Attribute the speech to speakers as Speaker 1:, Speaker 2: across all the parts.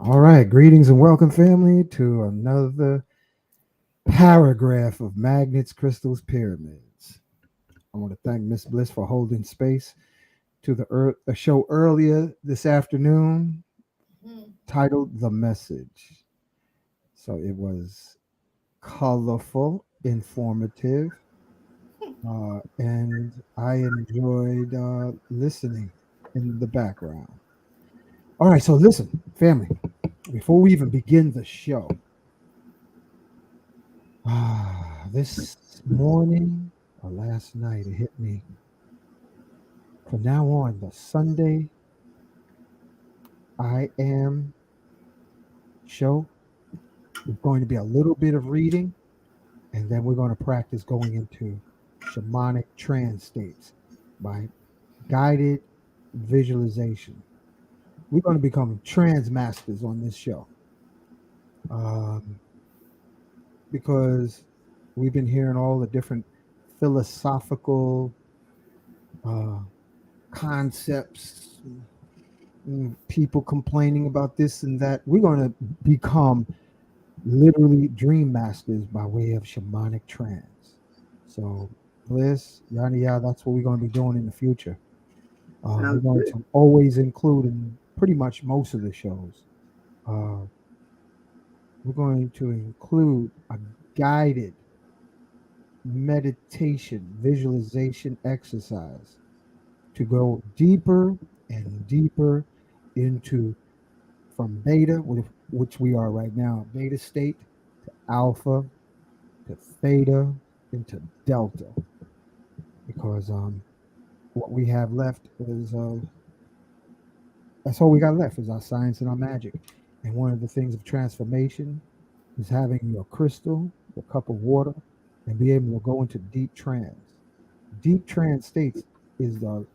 Speaker 1: All right, greetings and welcome, family, to another paragraph of Magnets, Crystals, Pyramids. I want to thank Miss Bliss for holding space to a show earlier this afternoon titled The Message. So it was colorful, informative, and I enjoyed listening in the background. All right, so listen, family, before we even begin the show, this morning or last night, it hit me. From now on, the Sunday I Am show is going to be a little bit of reading, and then we're going to practice going into shamanic trance states by guided visualization. We're going to become trance masters on this show. Because we've been hearing all the different philosophical concepts, people complaining about this and that. We're going to become literally dream masters by way of shamanic trance. So, Bliss, yada, that's what we're going to be doing in the future. We're going to always include in pretty much most of the shows. We're going to include a guided meditation, visualization exercise to go deeper and deeper into from beta, which we are right now, beta state, to alpha, to theta, into delta. Because what we have left is that's all we got left is our science and our magic. And one of the things of transformation is having your crystal, your cup of water, and be able to go into deep trance. Deep trance states is the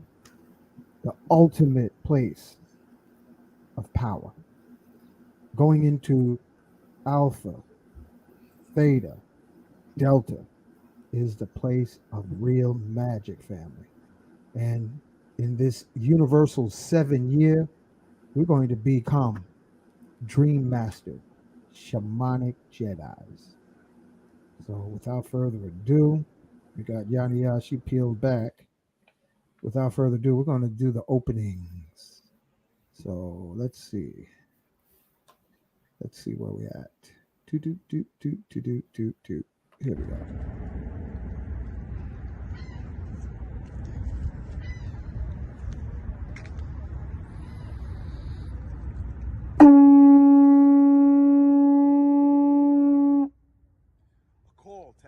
Speaker 1: ultimate place of power. Going into alpha, theta, delta is the place of real magic, family. And in this universal 7 year, we're going to become dream master, shamanic Jedis. So without further ado, we got Yana, she peeled back. Without further ado, we're going to do the openings. So let's see where we at. Here we go.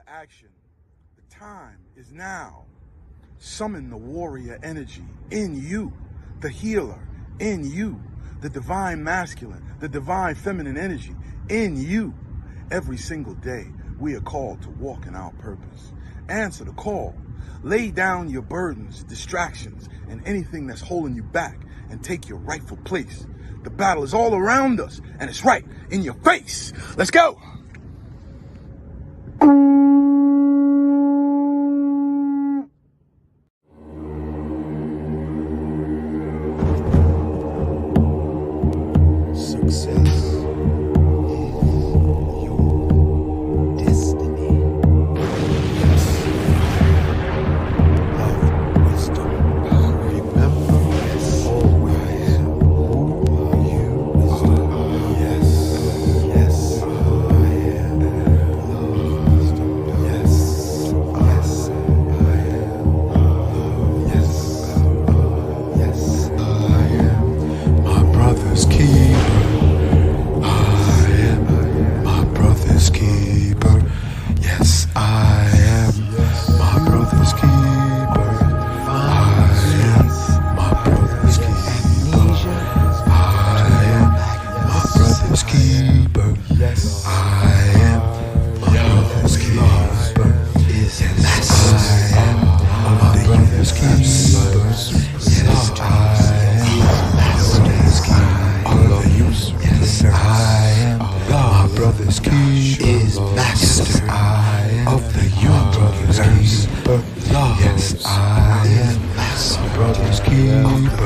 Speaker 2: Action. The time is now. Summon the warrior energy in you, the healer in you, the divine masculine, the divine feminine energy in you. Every single day, we are called to walk in our purpose. Answer the call. Lay down your burdens, distractions, and anything that's holding you back and take your rightful place. The battle is all around us, and it's right in your face. Let's go.
Speaker 3: brother's keeper.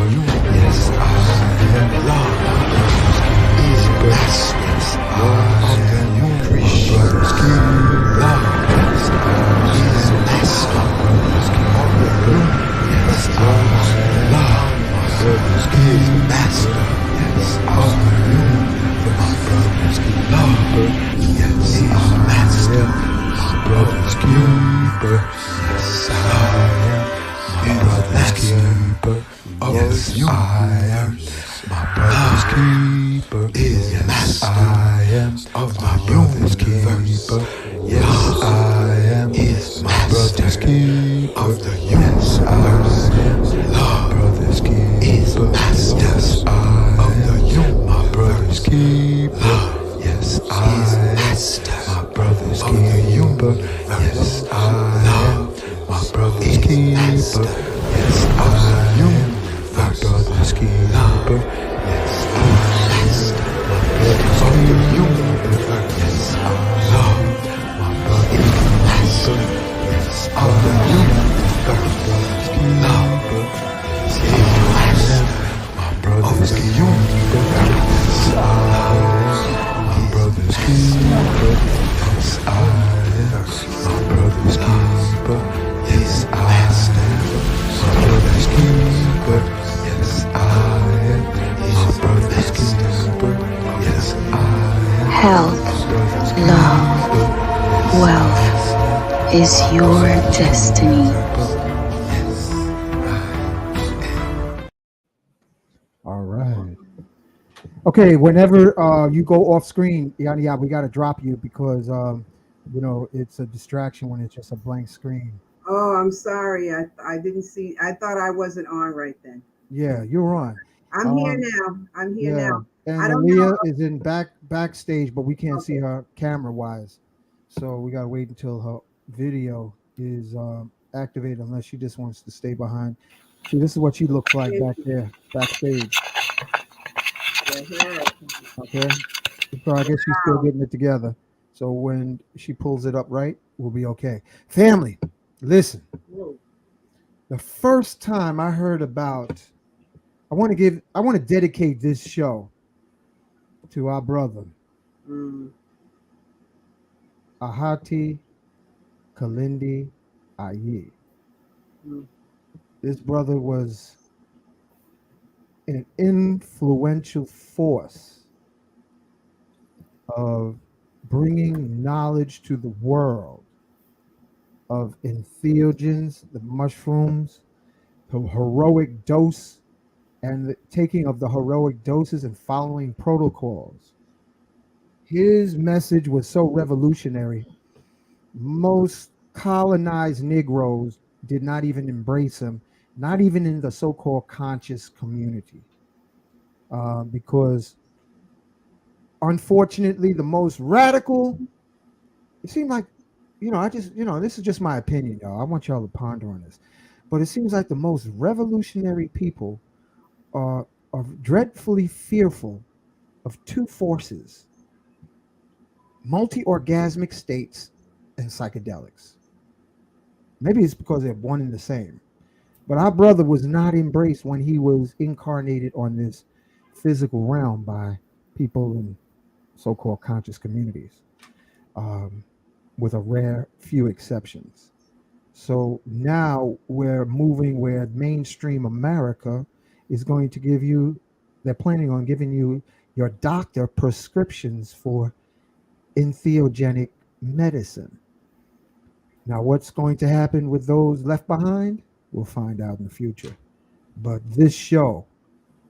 Speaker 3: Yes, I am. Love is keeper. Yes, I am my brother's keeper. Yes, I am my brother's keeper. Of the universe, my brother's keeper. Yes, I am my brother's keeper. Yes, I am my brother's keeper. Yes, I am my brother's keeper. Yes, I am my brother's keeper. Yes, I am my brother's keeper. Yes, I am my brother's keeper. Yes, I am my brother's keeper. Yes, I am my brother's keeper. Yes, I am my brother's keeper. Yes, I am my brother's keeper. Yes, I am my brother's keeper. Yes, I am my brother's keeper. Yes, I am
Speaker 4: Health,
Speaker 3: my brother's
Speaker 4: love,
Speaker 3: keeper.
Speaker 4: wealth is your destiny.
Speaker 1: All right. Okay, whenever you go off screen, yeah, we got to drop you because it's a distraction when it's just a blank screen.
Speaker 5: Oh, I'm sorry. I didn't see. I thought I wasn't on right then.
Speaker 1: Yeah, you're on.
Speaker 5: I'm here
Speaker 1: Um,
Speaker 5: now. I'm here
Speaker 1: yeah,
Speaker 5: now.
Speaker 1: and
Speaker 5: I don't know.
Speaker 1: Aaliyah is in backstage, but we can't see
Speaker 5: Okay.
Speaker 1: her camera wise, so we gotta wait until her video is activated, unless she just wants to stay behind. See, this is what she looks like back there, backstage.
Speaker 5: Yeah.
Speaker 1: Okay, so I guess she's still
Speaker 5: Wow.
Speaker 1: getting it together. So when she pulls it up right, we'll be okay. Family, listen.
Speaker 5: Whoa.
Speaker 1: The first time I heard about, I want to dedicate this show to our brother
Speaker 5: Mm,
Speaker 1: Ahati Kalindi Aye.
Speaker 5: mm,
Speaker 1: This brother was an influential force of bringing knowledge to the world of entheogens, the mushrooms, the heroic dose, and the taking of the heroic doses and following protocols. His message was so revolutionary. Most colonized Negroes did not even embrace him, not even in the so called conscious community, because unfortunately, the most radical, it seemed like, this is just my opinion, y'all. I want y'all to ponder on this. But it seems like the most revolutionary people are dreadfully fearful of two forces: multi orgasmic states and psychedelics. Maybe it's because they're one and the same. But our brother was not embraced when he was incarnated on this physical realm by people in so called conscious communities, um, with a rare few exceptions. So now we're moving where mainstream America is going to give you, they're planning on giving you your doctor prescriptions for entheogenic medicine. Now, what's going to happen with those left behind? We'll find out in the future. But this show,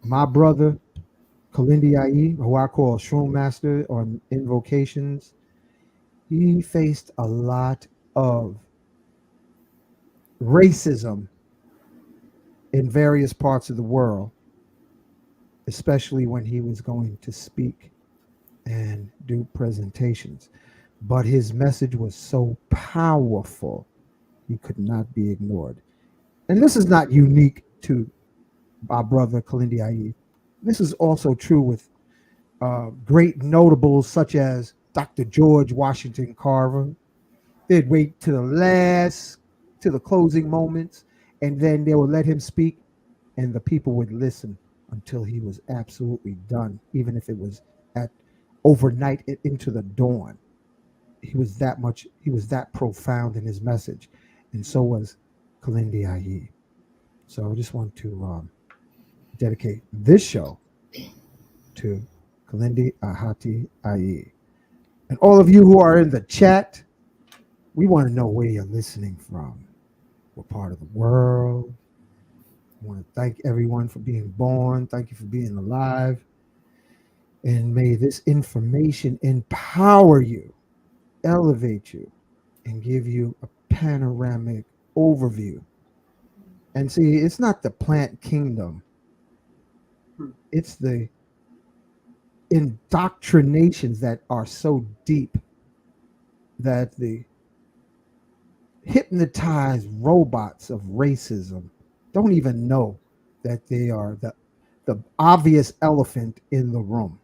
Speaker 1: my brother, Kalindi Ai, who I call Shroom Master on Invocations, he faced a lot of racism in various parts of the world, especially when he was going to speak and do presentations. But his message was so powerful, he could not be ignored. And this is not unique to our brother Kalindi Ai. This is also true with great notables such as Dr. George Washington Carver. They'd wait to the closing moments, and then they would let him speak, and the people would listen until he was absolutely done, even if it was at overnight into the dawn. He was that profound in his message, and so was Kalindi Aye. So I just want to dedicate this show to Kalindi Ahati Aye. And all of you who are in the chat, we want to know where you're listening from, what part of the world. I want to thank everyone for being born. Thank you for being alive. And may this information empower you, elevate you, and give you a panoramic overview. And see, it's not the plant kingdom,
Speaker 5: Hmm.
Speaker 1: it's the indoctrinations that are so deep that the hypnotized robots of racism don't even know that they are the obvious elephant in the room.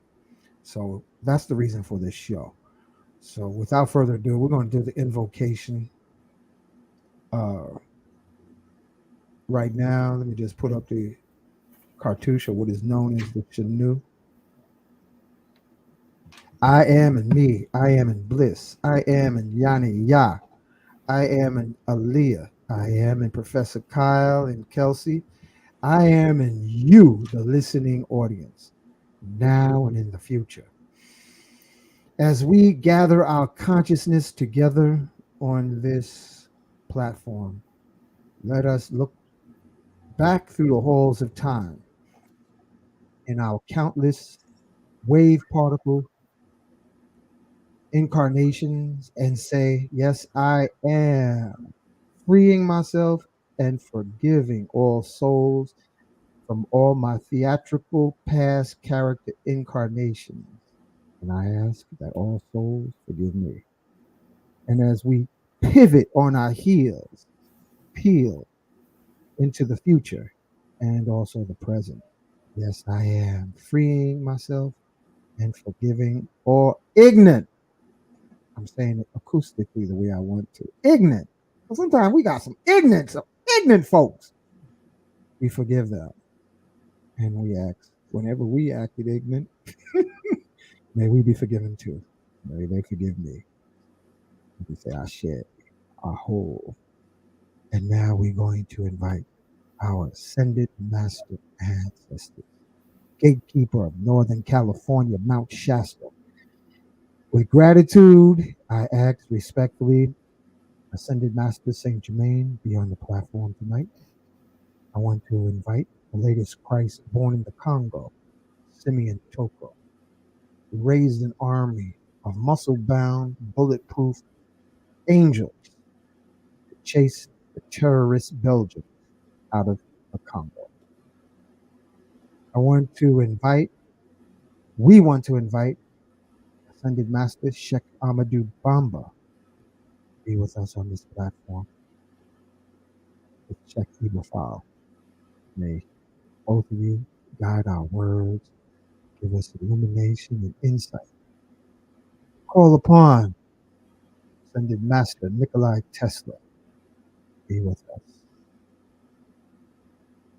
Speaker 1: So that's the reason for this show. So without further ado, we're going to do the invocation uh, right now. Let me just put up the cartouche, or what is known as the Chanu. I am in me. I am in bliss. I am in Yani Ya. I am in Aaliyah. I am in Professor Kyle and Kelsey. I am in you, the listening audience, now and in the future. As we gather our consciousness together on this platform, let us look back through the halls of time in our countless wave particle incarnations and say, yes, I am freeing myself and forgiving all souls from all my theatrical past character incarnations. And I ask that all souls forgive me. And as we pivot on our heels, peel into the future and also the present, yes, I am freeing myself and forgiving all ignorant. I'm saying it acoustically the way I want to. Ignorant. Well, sometimes we got some ignorant, folks. We forgive them and we ask, whenever we acted ignorant, may we be forgiven too. May they forgive me. We say, I shed, I whole. And now we're going to invite our ascended master ancestor, gatekeeper of Northern California, Mount Shasta. With gratitude, I ask respectfully, Ascended Master Saint Germain, be on the platform tonight. I want to invite the latest Christ born in the Congo, Simeon Toko, who raised an army of muscle bound, bulletproof angels to chase the terrorist Belgians out of the Congo. I want to invite, we want to invite Ascended Master Sheikh Amadou Bamba to be with us on this platform with Sheikh Ibrahim. May both of you guide our words, give us illumination and insight. Call upon Ascended Master Nikolai Tesla to be with us.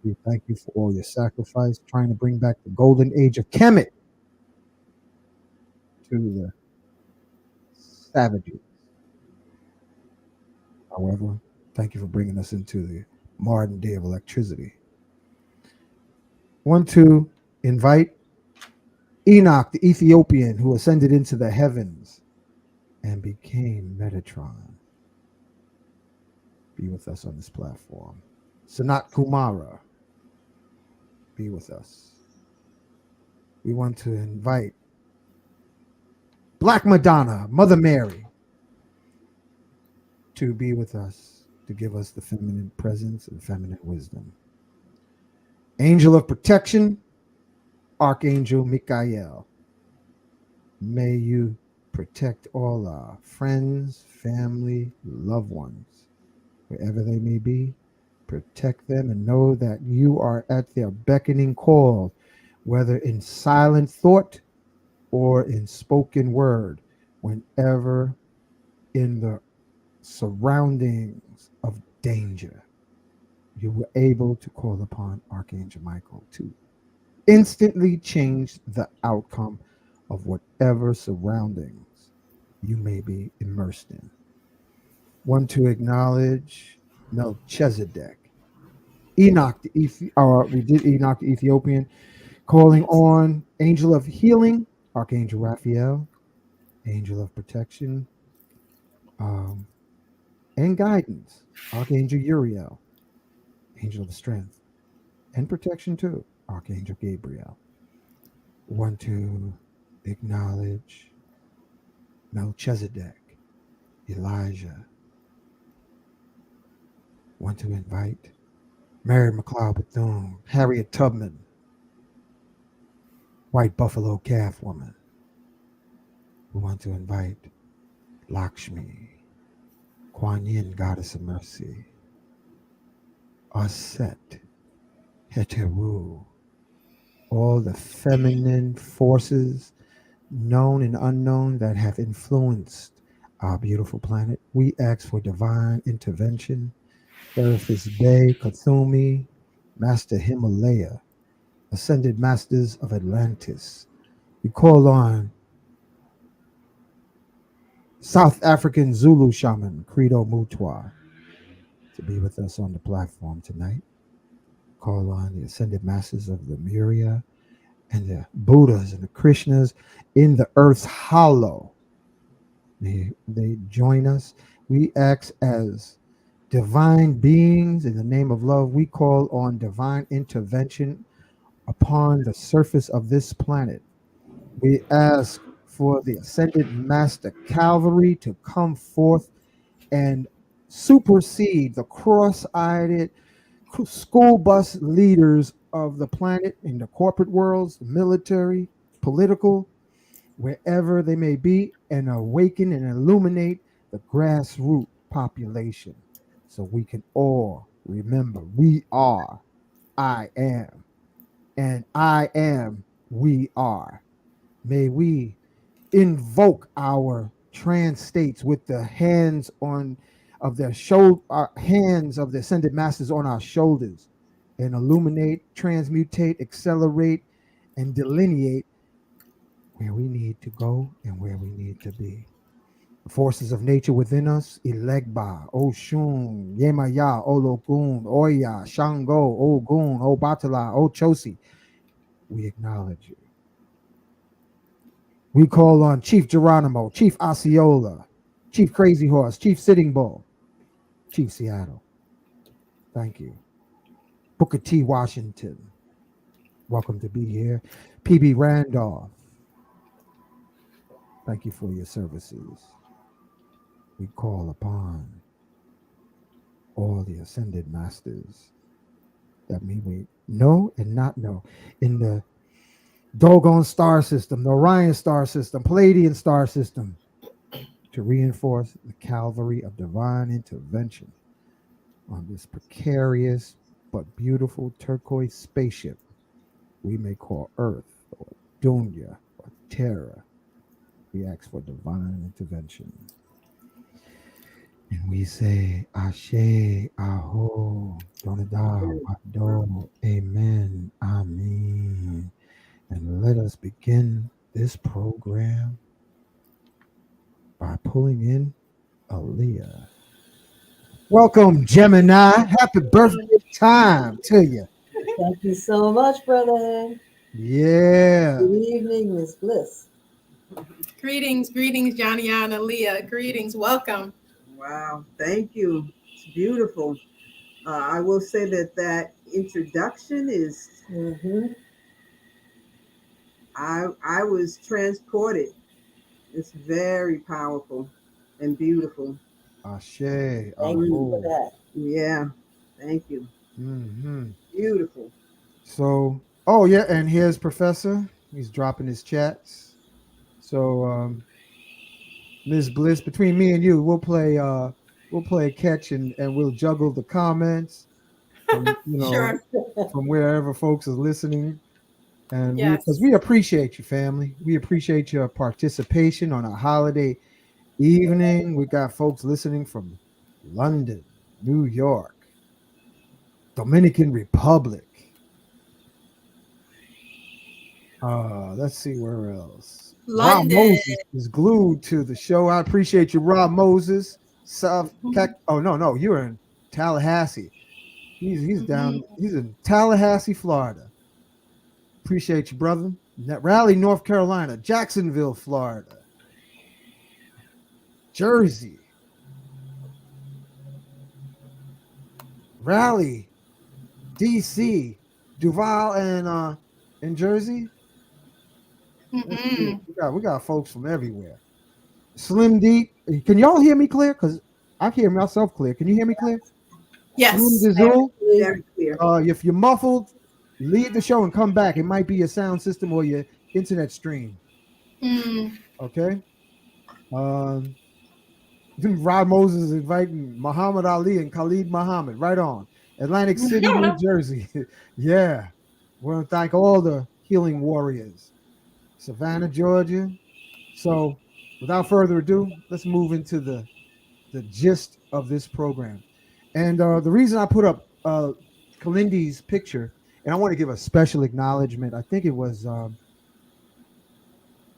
Speaker 1: We thank you for all your sacrifice, trying to bring back the golden age of Kemet to the savages. However, thank you for bringing us into the modern day of electricity. Want to invite Enoch, the Ethiopian who ascended into the heavens and became Metatron, be with us on this platform. Sanat Kumara, be with us. We want to invite Black Madonna, Mother Mary, to be with us, to give us the feminine presence and feminine wisdom. Angel of protection, Archangel Michael, may you protect all our friends, family, loved ones, wherever they may be. Protect them and know that you are at their beckoning call, whether in silent thought or in spoken word, whenever in the surroundings of danger, you were able to call upon Archangel Michael to instantly change the outcome of whatever surroundings you may be immersed in. One to acknowledge Melchizedek. Enoch, we did Enoch the Ethiopian, calling on Angel of Healing, Archangel Raphael, Angel of Protection, um, and Guidance, Archangel Uriel, Angel of Strength, and Protection too, Archangel Gabriel. Want to Acknowledge Melchizedek, Elijah. Want to invite Mary McLeod Bethune, Harriet Tubman, White Buffalo Calf Woman. We want to invite Lakshmi, Kuan Yin, Goddess of Mercy, Aset, Heteru, all the feminine forces, known and unknown, that have influenced our beautiful planet. We ask for divine intervention. Serapis Bay, Kathumi, Master Himalaya, Ascended Masters of Atlantis. We call on South African Zulu shaman, Credo Mutwa, to be with us on the platform tonight. Call on the Ascended Masters of Lemuria and the Buddhas and the Krishnas in the earth's hollow. They join us. We act as divine beings in the name of love. We call on divine intervention upon the surface of this planet. We ask for the Ascended Master Calvary to come forth and supersede the cross-eyed school bus leaders of the planet in the corporate worlds, the military, political, wherever they may be, and awaken and illuminate the grassroots population so we can all remember we are, I am, and I am, we are. May we invoke our trance states with the hands on of the shoulder, hands of the ascended masters on our shoulders, and illuminate, transmutate, accelerate, and delineate where we need to go and where we need to be. The forces of nature within us, Ilegba, Oshun, Yemaya, Olokun, Oya, Shango, Ogun, Obatala, Ochosi, we acknowledge you. We call on Chief Geronimo, Chief Osceola, Chief Crazy Horse, Chief Sitting Bull, Chief Seattle. Thank you. Booker T. Washington, welcome to be here. PB Randolph, thank you for your services. We call upon all the ascended masters that we know and not know in the Dogon star system, the Orion star system, Palladian star system, to reinforce the cavalry of divine intervention on this precarious but beautiful turquoise spaceship we may call Earth or Dunya or Terra. We ask for divine intervention. And we say, Ashe, Aho, Donada, Wado, Amen, Amen. And let us begin this program by pulling in Aaliyah. Welcome, Gemini. Happy birthday time to you.
Speaker 6: Thank you so much, brother.
Speaker 1: Yeah.
Speaker 6: Good evening, Miss Bliss.
Speaker 7: Greetings, Johnny and Aaliyah. Greetings, welcome.
Speaker 5: Wow, thank you. It's beautiful. I will say that introduction is. I was transported. It's very powerful and beautiful.
Speaker 1: Ashe.
Speaker 6: Thank you for that.
Speaker 5: Yeah, thank you.
Speaker 1: Mm-hmm.
Speaker 5: Beautiful.
Speaker 1: So, oh yeah, and here's Professor. He's dropping his chats. So, Ms. Bliss, between me and you, we'll play catch and we'll juggle the comments from
Speaker 7: Sure.
Speaker 1: from wherever folks are listening. And
Speaker 7: Yes.
Speaker 1: we appreciate you, family. We appreciate your participation on a holiday evening. We got folks listening from London, New York, Dominican Republic. Let's see where else. Rob
Speaker 7: London.
Speaker 1: Moses is glued to the show. I appreciate you, Rob Moses. Oh no, you're in Tallahassee. He's down. He's in Tallahassee, Florida. Appreciate you, brother. Raleigh, North Carolina, Jacksonville, Florida, Jersey, Raleigh, DC, Duval, and in Jersey. That's good.
Speaker 7: Mm-mm.
Speaker 1: We got folks from everywhere. Slim Deep. Can y'all hear me clear? Because I can hear myself clear. Can you hear me clear? Slim
Speaker 7: Yes.
Speaker 1: Dizzle.
Speaker 5: Very clear.
Speaker 1: If you're muffled, leave the show and come back. It might be your sound system or your internet stream.
Speaker 7: Mm.
Speaker 1: Okay. Um, Rod Moses is inviting Muhammad Ali and Khalid Muhammad. Right on. Atlantic City, New Jersey. Yeah. We want to thank all the healing warriors. Savannah, Georgia. So, without further ado, let's move into the gist of this program. And the reason I put up Kalindi's picture, and I want to give a special acknowledgement. I think it was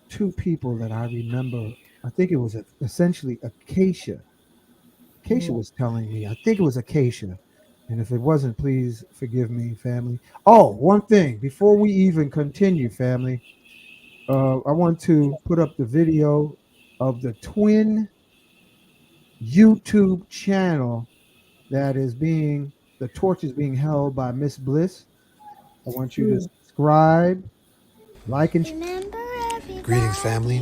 Speaker 1: two people that I remember. I think it was essentially Acacia. Acacia was telling me. I think it was Acacia. And if it wasn't, please forgive me, family. Oh, one thing before we even continue, family, I want to put up the video of the twin YouTube channel that is the torch is being held by Miss Bliss. I want you to subscribe, like, and
Speaker 3: Greetings, family.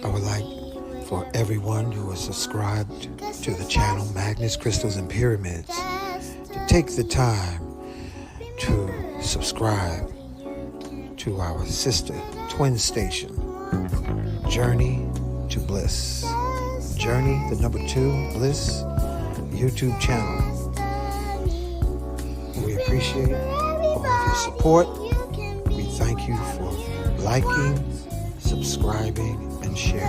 Speaker 3: I would like for everyone who is subscribed to the channel Magnets, Crystals, and Pyramids to take the time to subscribe to our sister twin station, Journey to Bliss. Journey, the number 2, Bliss, YouTube channel. We appreciate all of your support. We thank you for liking, subscribing, and sharing.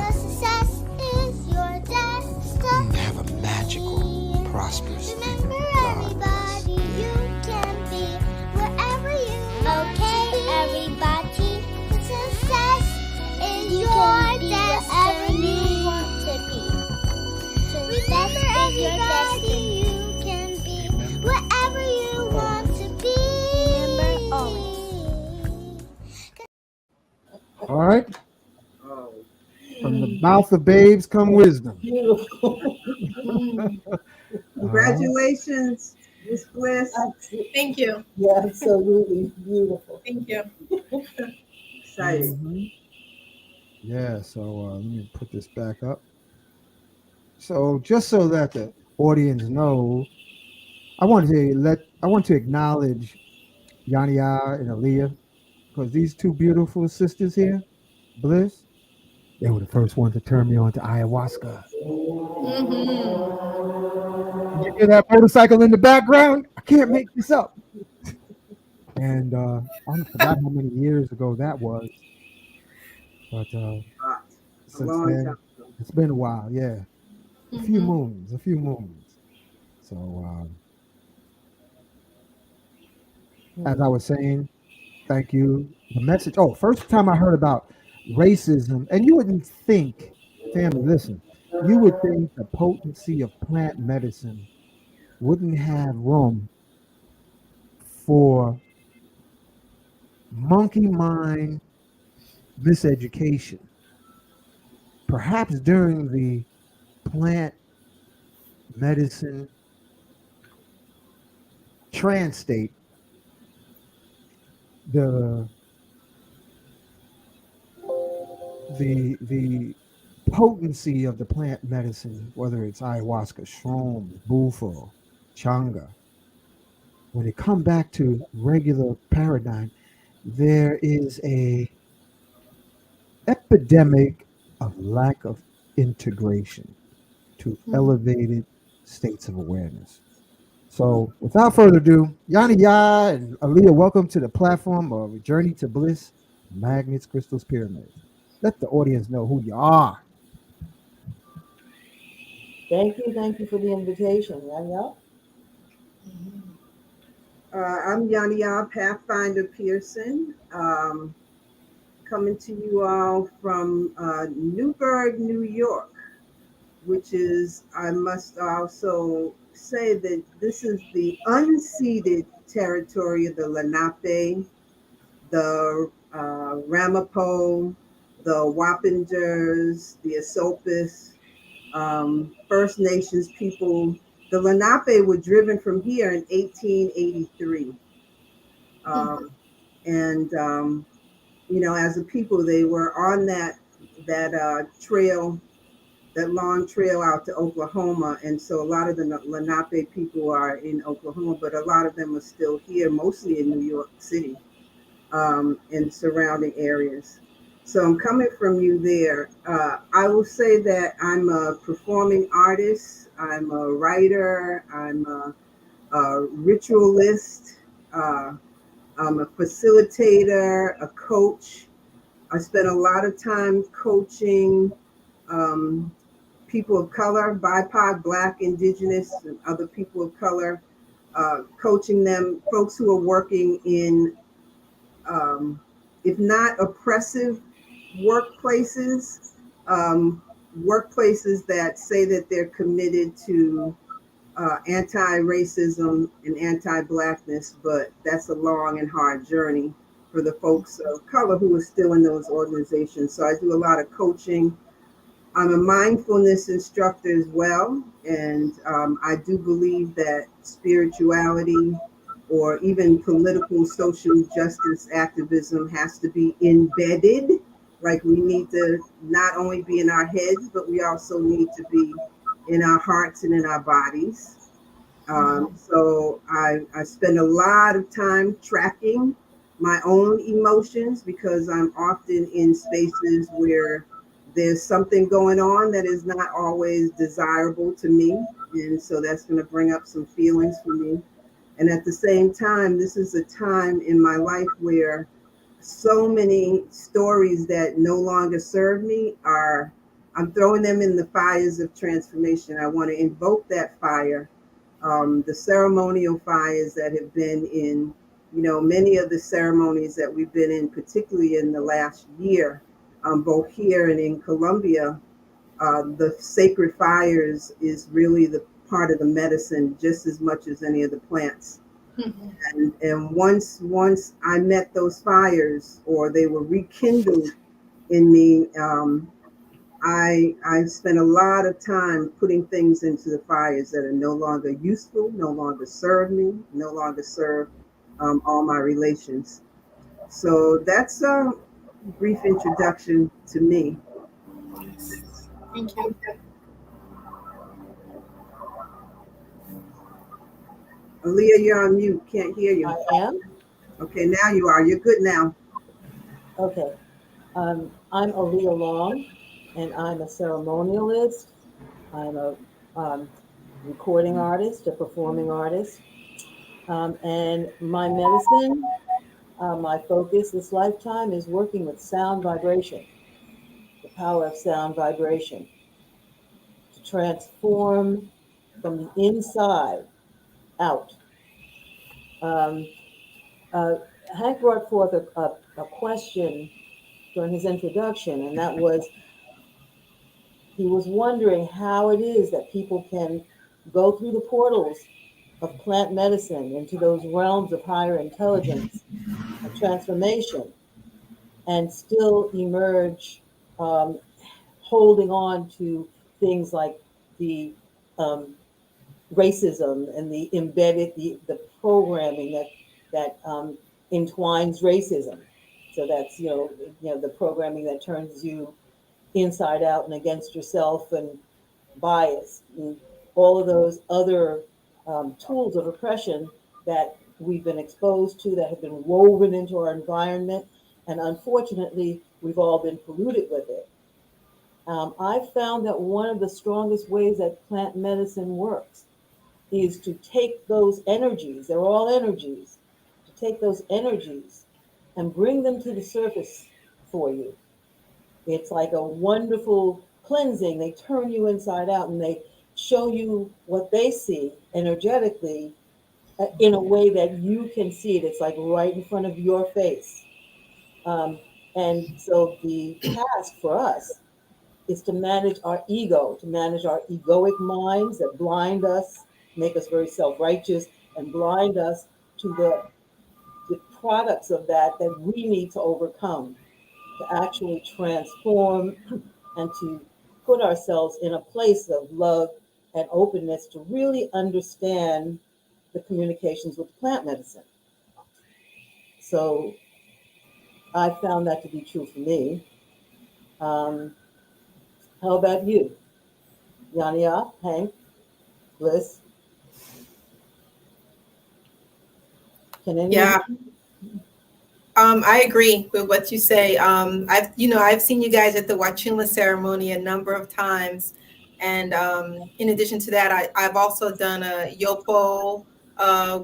Speaker 3: Have a magical, prosperous, God bless day.
Speaker 1: All right.
Speaker 5: Oh,
Speaker 1: From the mouth of babes come wisdom.
Speaker 6: Beautiful.
Speaker 5: congratulations, Miss Bliss.
Speaker 7: Thank you.
Speaker 6: Yeah, absolutely beautiful.
Speaker 7: Thank you.
Speaker 5: Excited.
Speaker 1: Mhm. Yeah. So let me put this back up. So just so that the audience know, I want to acknowledge Yania and Aaliyah because these two beautiful sisters here, Bliss, they were the first ones to turn me on to ayahuasca.
Speaker 7: Mm-hmm.
Speaker 1: You hear that motorcycle in the background? I can't make this up. And I forgot how many years ago that was, but
Speaker 5: A
Speaker 1: since
Speaker 5: long
Speaker 1: then
Speaker 5: time.
Speaker 1: it's been a while. Yeah, a few
Speaker 7: Mhm.
Speaker 1: moons, a few moons. So as I was saying, thank you. The message. Oh, first time I heard about racism, and you wouldn't think, family, listen, you would think the potency of plant medicine wouldn't have room for monkey mind miseducation. Perhaps during the plant medicine trance state, the the potency of the plant medicine, whether it's ayahuasca, shrooms, bufo, changa, when they come back to regular paradigm, there is a epidemic of lack of integration to elevated states of awareness. So, without further ado, Yani Ya and Aaliyah, welcome to the platform of Journey to Bliss, Magnets, Crystals, Pyramids. Let the audience know who you are.
Speaker 6: Thank you for the invitation. Yeah.
Speaker 5: I'm Yania Pathfinder Pearson, coming to you all from Newburgh, New York, which is, I must also say that this is the unceded territory of the Lenape, the Ramapo, the Wappingers, the Esopus, First Nations people. The Lenape were driven from here in 1883. And as a people, they were on that trail, that long trail out to Oklahoma. And so a lot of the Lenape people are in Oklahoma, but a lot of them are still here, mostly in New York City, and surrounding areas. So I'm coming from you there. I will say that I'm a performing artist, I'm a writer, I'm a ritualist, uh, I'm a facilitator, a coach. I spent a lot of time coaching um, people of color, BIPOC, Black, Indigenous, and other people of color, coaching them, folks who are working in, if not oppressive workplaces, um, workplaces that say that they're committed to anti-racism and anti-blackness, but that's a long and hard journey for the folks of color who are still in those organizations. So I do a lot of coaching. I'm a mindfulness instructor as well, and I do believe that spirituality or even political social justice activism has to be embedded. Like we need to not only be in our heads, but we also need to be in our hearts and in our bodies. So I spend a lot of time tracking my own emotions because I'm often in spaces where there's something going on that is not always desirable to me. And so that's going to bring up some feelings for me. And at the same time, this is a time in my life where so many stories that no longer serve me are, I'm throwing them in the fires of transformation. I want to invoke that fire, the ceremonial fires that have been in, many of the ceremonies that we've been in, particularly in the last year, both here and in Colombia. The sacred fires is really the part of the medicine just as much as any of the plants. And once I met those fires, or they were rekindled in me, I spent a lot of time putting things into the fires that are no longer useful, no longer serve me, no longer serve all my relations. So that's a brief introduction to me.
Speaker 7: Thank you.
Speaker 5: Aaliyah, you're on mute. Can't hear you.
Speaker 6: I am?
Speaker 5: Okay, now you are. You're good now.
Speaker 6: Okay. I'm Aaliyah Long, and I'm a ceremonialist. I'm a recording artist, a performing artist. And my medicine, my focus this lifetime is working with sound vibration, the power of sound vibration to transform from the inside out. Um, uh, Hank brought forth a question during his introduction, and that was he was wondering how it is that people can go through the portals of plant medicine into those realms of higher intelligence and transformation and still emerge um, holding on to things like the um, racism and the embedded the programming that entwines racism. So that's the programming that turns you inside out and against yourself and bias and all of those other tools of oppression that we've been exposed to, that have been woven into our environment, and unfortunately we've all been polluted with it. I've found that one of the strongest ways that plant medicine works is to take those energies, they're all energies, to take those energies and bring them to the surface for you. It's like a wonderful cleansing. They turn you inside out and they show you what they see energetically in a way that you can see it. It's like right in front of your face. Um, and so the task for us is to manage our ego, to manage our egoic minds that blind us, make us very self righteous, and blind us to the products of that we need to overcome to actually transform and to put ourselves in a place of love and openness to really understand the communications with plant medicine. So I found that to be true for me. Um, how about you, Yania, Hank, Bliss? Can anyone?
Speaker 8: Yeah, I agree with what you say. I've seen you guys at the Wachuma ceremony a number of times, and in addition to that, I've also done a yopo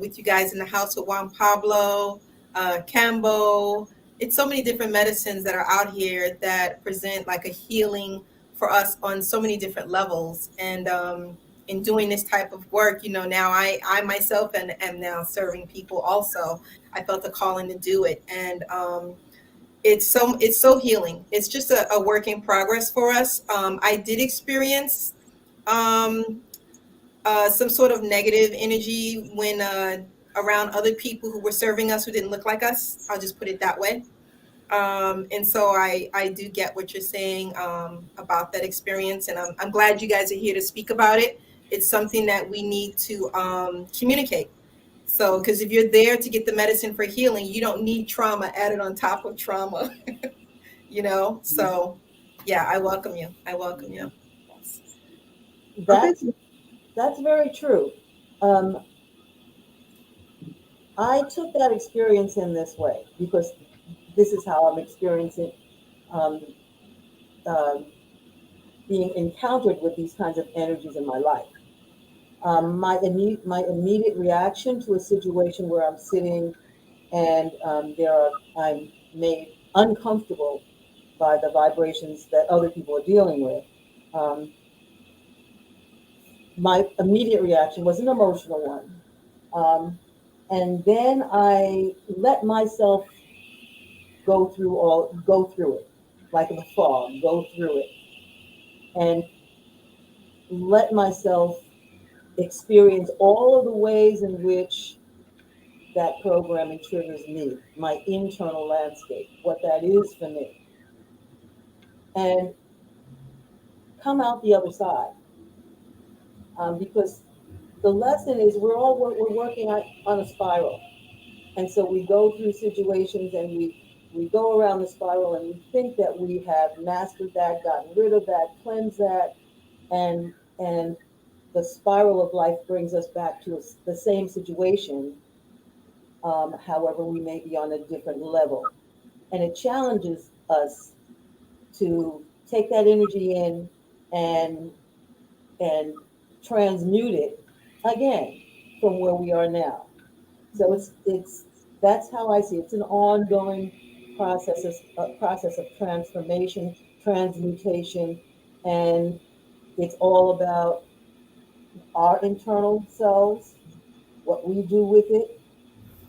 Speaker 8: with you guys in the house of Juan Pablo, Cambo. It's so many different medicines that are out here that present like a healing for us on so many different levels. And in doing this type of work, now I myself am now serving people also. I felt a calling to do it, and it's so healing. It's just a work in progress for us. I did experience um, some sort of negative energy when around other people who were serving us who didn't look like us. I'll just put it that way. And so I do get what you're saying about that experience, and I'm glad you guys are here to speak about it. It's something that we need to communicate. So, because if you're there to get the medicine for healing, you don't need trauma added on top of trauma, you know? So, yeah, I welcome you. I welcome you. Yes.
Speaker 5: I think
Speaker 6: That's very true. Um, I took that experience in this way because this is how I'm experiencing um, um being encountered with these kinds of energies in my life. My immediate reaction to a situation where I'm sitting and I'm made uncomfortable by the vibrations that other people are dealing with. Um, my immediate reaction was an emotional one. And then I let myself go through it, like in a fog, go through it, and let myself experience all of the ways in which that programming triggers me, my internal landscape, what that is for me, and come out the other side. Because the lesson is we're working on a spiral. And so we go through situations and we go around the spiral and we think that we have mastered that, gotten rid of that, cleansed that, and the spiral of life brings us back to the same situation. However, we may be on a different level, and it challenges us to take that energy in and and transmute it again from where we are now. So it's that's how I see it. It's an ongoing process of transformation, transmutation, and it's all about our internal selves, what we do with it,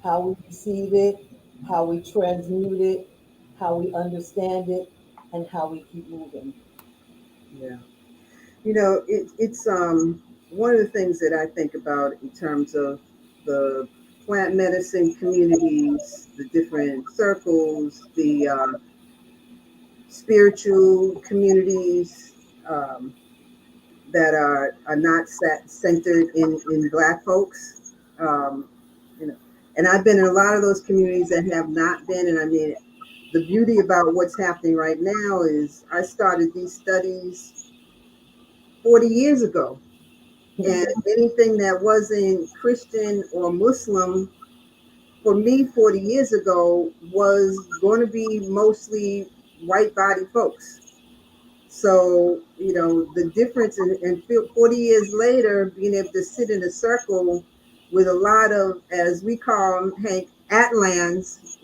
Speaker 6: how we receive it, how we transmute it, how we understand it, and how we keep moving.
Speaker 5: yeah. It's one of the things that I think about in terms of the plant medicine communities, the different circles, the spiritual communities um, that are not centered in Black folks. Um, you know, and I've been in a lot of those communities that have not been. And I mean, the beauty about what's happening right now is I started these studies 40 years ago. And anything that wasn't Christian or Muslim for me 40 years ago was going to be mostly white body folks. So, the difference in 40 years later, being able to sit in a circle with a lot of, as we call them, Hank, Atlans,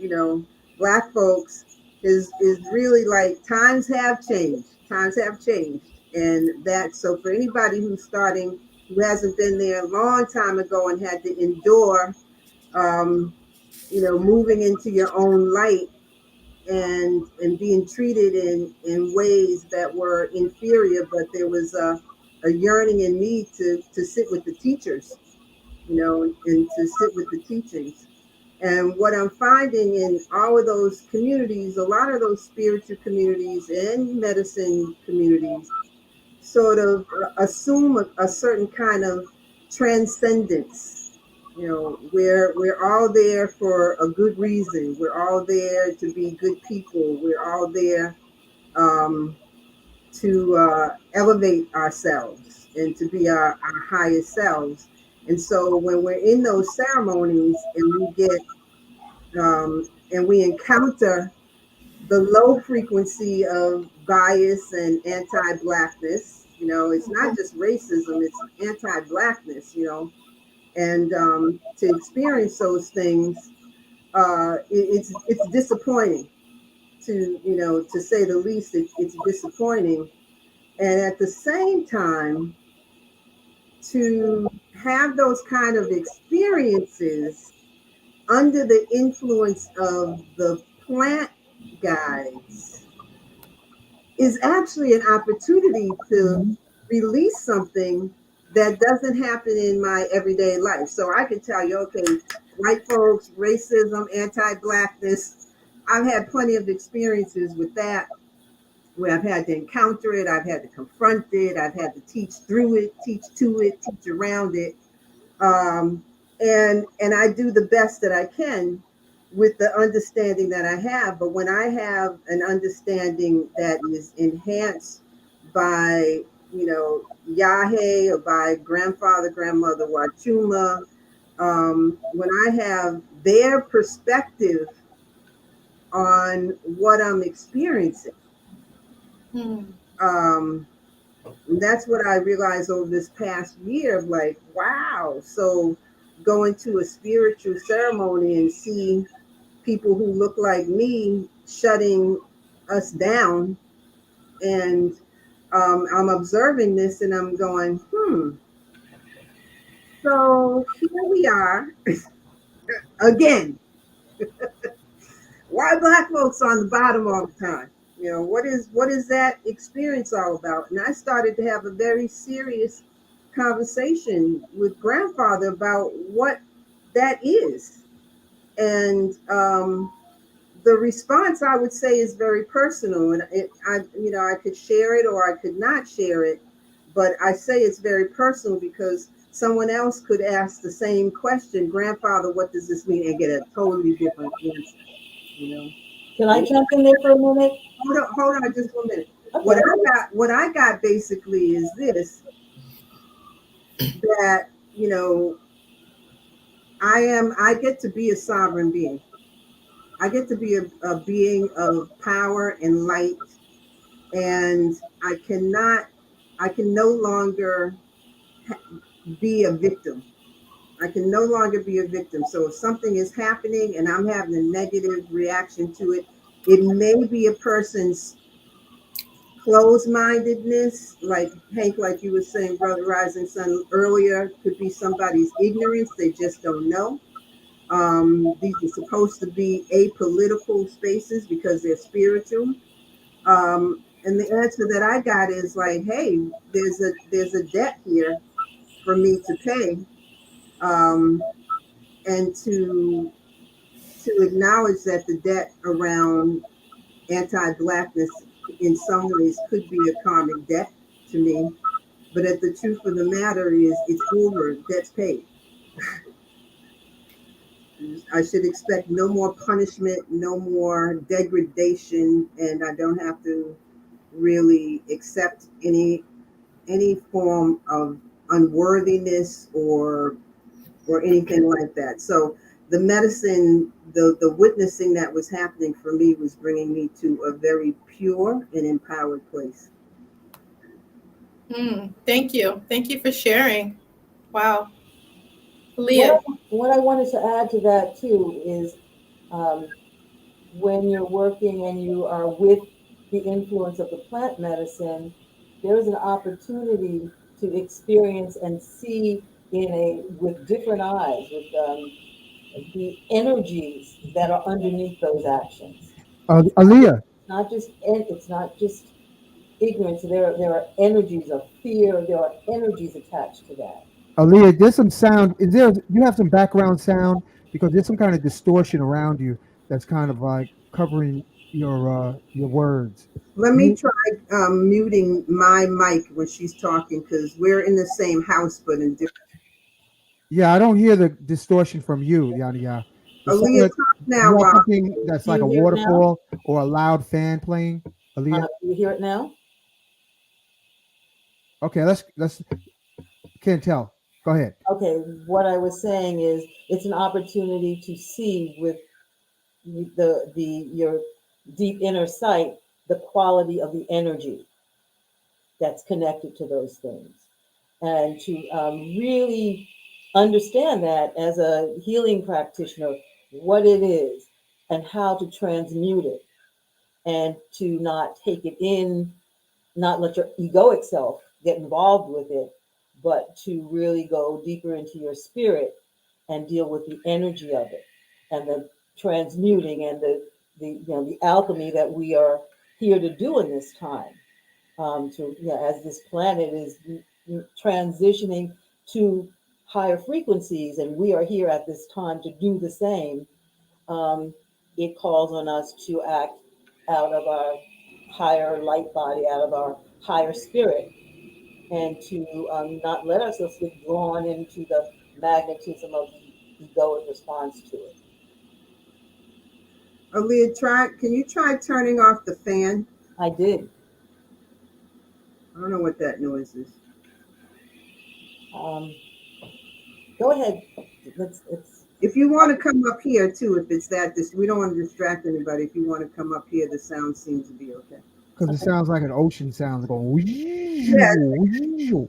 Speaker 5: Black folks, is really like times have changed. Times have changed. And so for anybody who's starting, who hasn't been there a long time ago and had to endure, um, moving into your own light and being treated in ways that were inferior, but there was a yearning in me to sit with the teachers, and to sit with the teachings. And what I'm finding in all of those communities, a lot of those spiritual communities and medicine communities sort of assume a certain kind of transcendence, You know, we're all there for a good reason. We're all there to be good people. We're all there um, to elevate ourselves and to be our highest selves. And so when we're in those ceremonies and we get and we encounter the low frequency of bias and anti-blackness, you know, it's not just racism, it's anti-blackness, you know, and to experience those things, it's disappointing to, you know, to say the least. It's disappointing, and at the same time, to have those kind of experiences under the influence of the plant guides is actually an opportunity to release something that doesn't happen in my everyday life. So I can tell you, okay, white folks, racism, anti-blackness, I've had plenty of experiences with that where I've had to encounter it, I've had to confront it, I've had to teach through it, teach to it, teach around it. Um, and I do the best that I can with the understanding that I have. But when I have an understanding that is enhanced by, you know, Yahe or by grandfather, grandmother Wachuma, when I have their perspective on what I'm experiencing,
Speaker 8: Hmm.
Speaker 5: um, and that's what I realized over this past year of like, wow. So going to a spiritual ceremony and see people who look like me shutting us down. And I'm observing this and I'm going, so here we are again. Why black folks on the bottom all the time? You know, what is that experience all about? And I started to have a very serious conversation with grandfather about what that is. And the response, I would say, is very personal. And I could share it or I could not share it, but I say it's very personal because someone else could ask the same question, grandfather, what does this mean? And get a totally different answer, you know?
Speaker 6: Can I jump in there for a minute?
Speaker 5: Hold on just 1 minute.
Speaker 6: Okay.
Speaker 5: What I got basically is this, that, you know, I get to be a sovereign being. I get to be a being of power and light, and I can no longer be a victim. I can no longer be a victim. So if something is happening and I'm having a negative reaction to it, it may be a person's closed-mindedness, like Hank, like you were saying, Brother Rising Sun earlier, could be somebody's ignorance. They just don't know. These are supposed to be apolitical spaces because they're spiritual. And the answer that I got is like, hey, there's a debt here for me to pay, um, and to acknowledge that the debt around anti-blackness in some ways could be a karmic debt to me. But at the truth of the matter is, it's over. Debt's paid. I should expect no more punishment, no more degradation, and I don't have to really accept any form of unworthiness or anything like that. So the medicine, the witnessing that was happening for me was bringing me to a very pure and empowered place.
Speaker 8: Thank you. Thank you for sharing. Wow.
Speaker 6: What
Speaker 8: Leah.
Speaker 6: what I wanted to add to that too is um, when you're working and you are with the influence of the plant medicine, there is an opportunity to experience and see in a with different eyes, with the energies that are underneath those actions.
Speaker 1: Aaliyah,
Speaker 6: It's not just ignorance. There are energies of fear. There are energies attached to that.
Speaker 1: Aaliyah, there's some sound. Is there? You have some background sound because there's some kind of distortion around you that's kind of like covering your words.
Speaker 5: Let me
Speaker 1: You,
Speaker 5: try muting my mic when she's talking because we're in the same house but in different.
Speaker 1: Yeah, I don't hear the distortion from you, Yana. Yeah. Is
Speaker 5: Aaliyah,
Speaker 1: someone,
Speaker 5: talk
Speaker 1: you
Speaker 5: now
Speaker 1: have
Speaker 5: while
Speaker 1: something that's
Speaker 6: Do
Speaker 1: like
Speaker 6: you
Speaker 1: a
Speaker 6: hear it now?
Speaker 1: waterfall or a loud fan playing, Aaliyah?
Speaker 6: Do you hear it now?
Speaker 1: Okay, let's can't tell. Go ahead.
Speaker 6: Okay, what I was saying is it's an opportunity to see with the your deep inner sight the quality of the energy that's connected to those things, and to really understand that as a healing practitioner, what it is and how to transmute it, and to not take it in, not let your egoic self get involved with it, but to really go deeper into your spirit and deal with the energy of it and the transmuting and the the alchemy that we are here to do in this time. To as this planet is transitioning to higher frequencies, and we are here at this time to do the same. um, it calls on us to act out of our higher light body, out of our higher spirit, and to not let ourselves get drawn into the magnetism of the egoic response to it.
Speaker 5: Aaliyah, can you try turning off the fan?
Speaker 6: I did.
Speaker 5: I don't know what that noise is.
Speaker 6: Um, Go ahead. It's
Speaker 5: If you want to come up here too, if it's that, this we don't want to distract anybody. If you want to come up here, the sound seems to be okay.
Speaker 1: Because it sounds like an ocean sounds going.
Speaker 5: Yeah,
Speaker 1: Okay.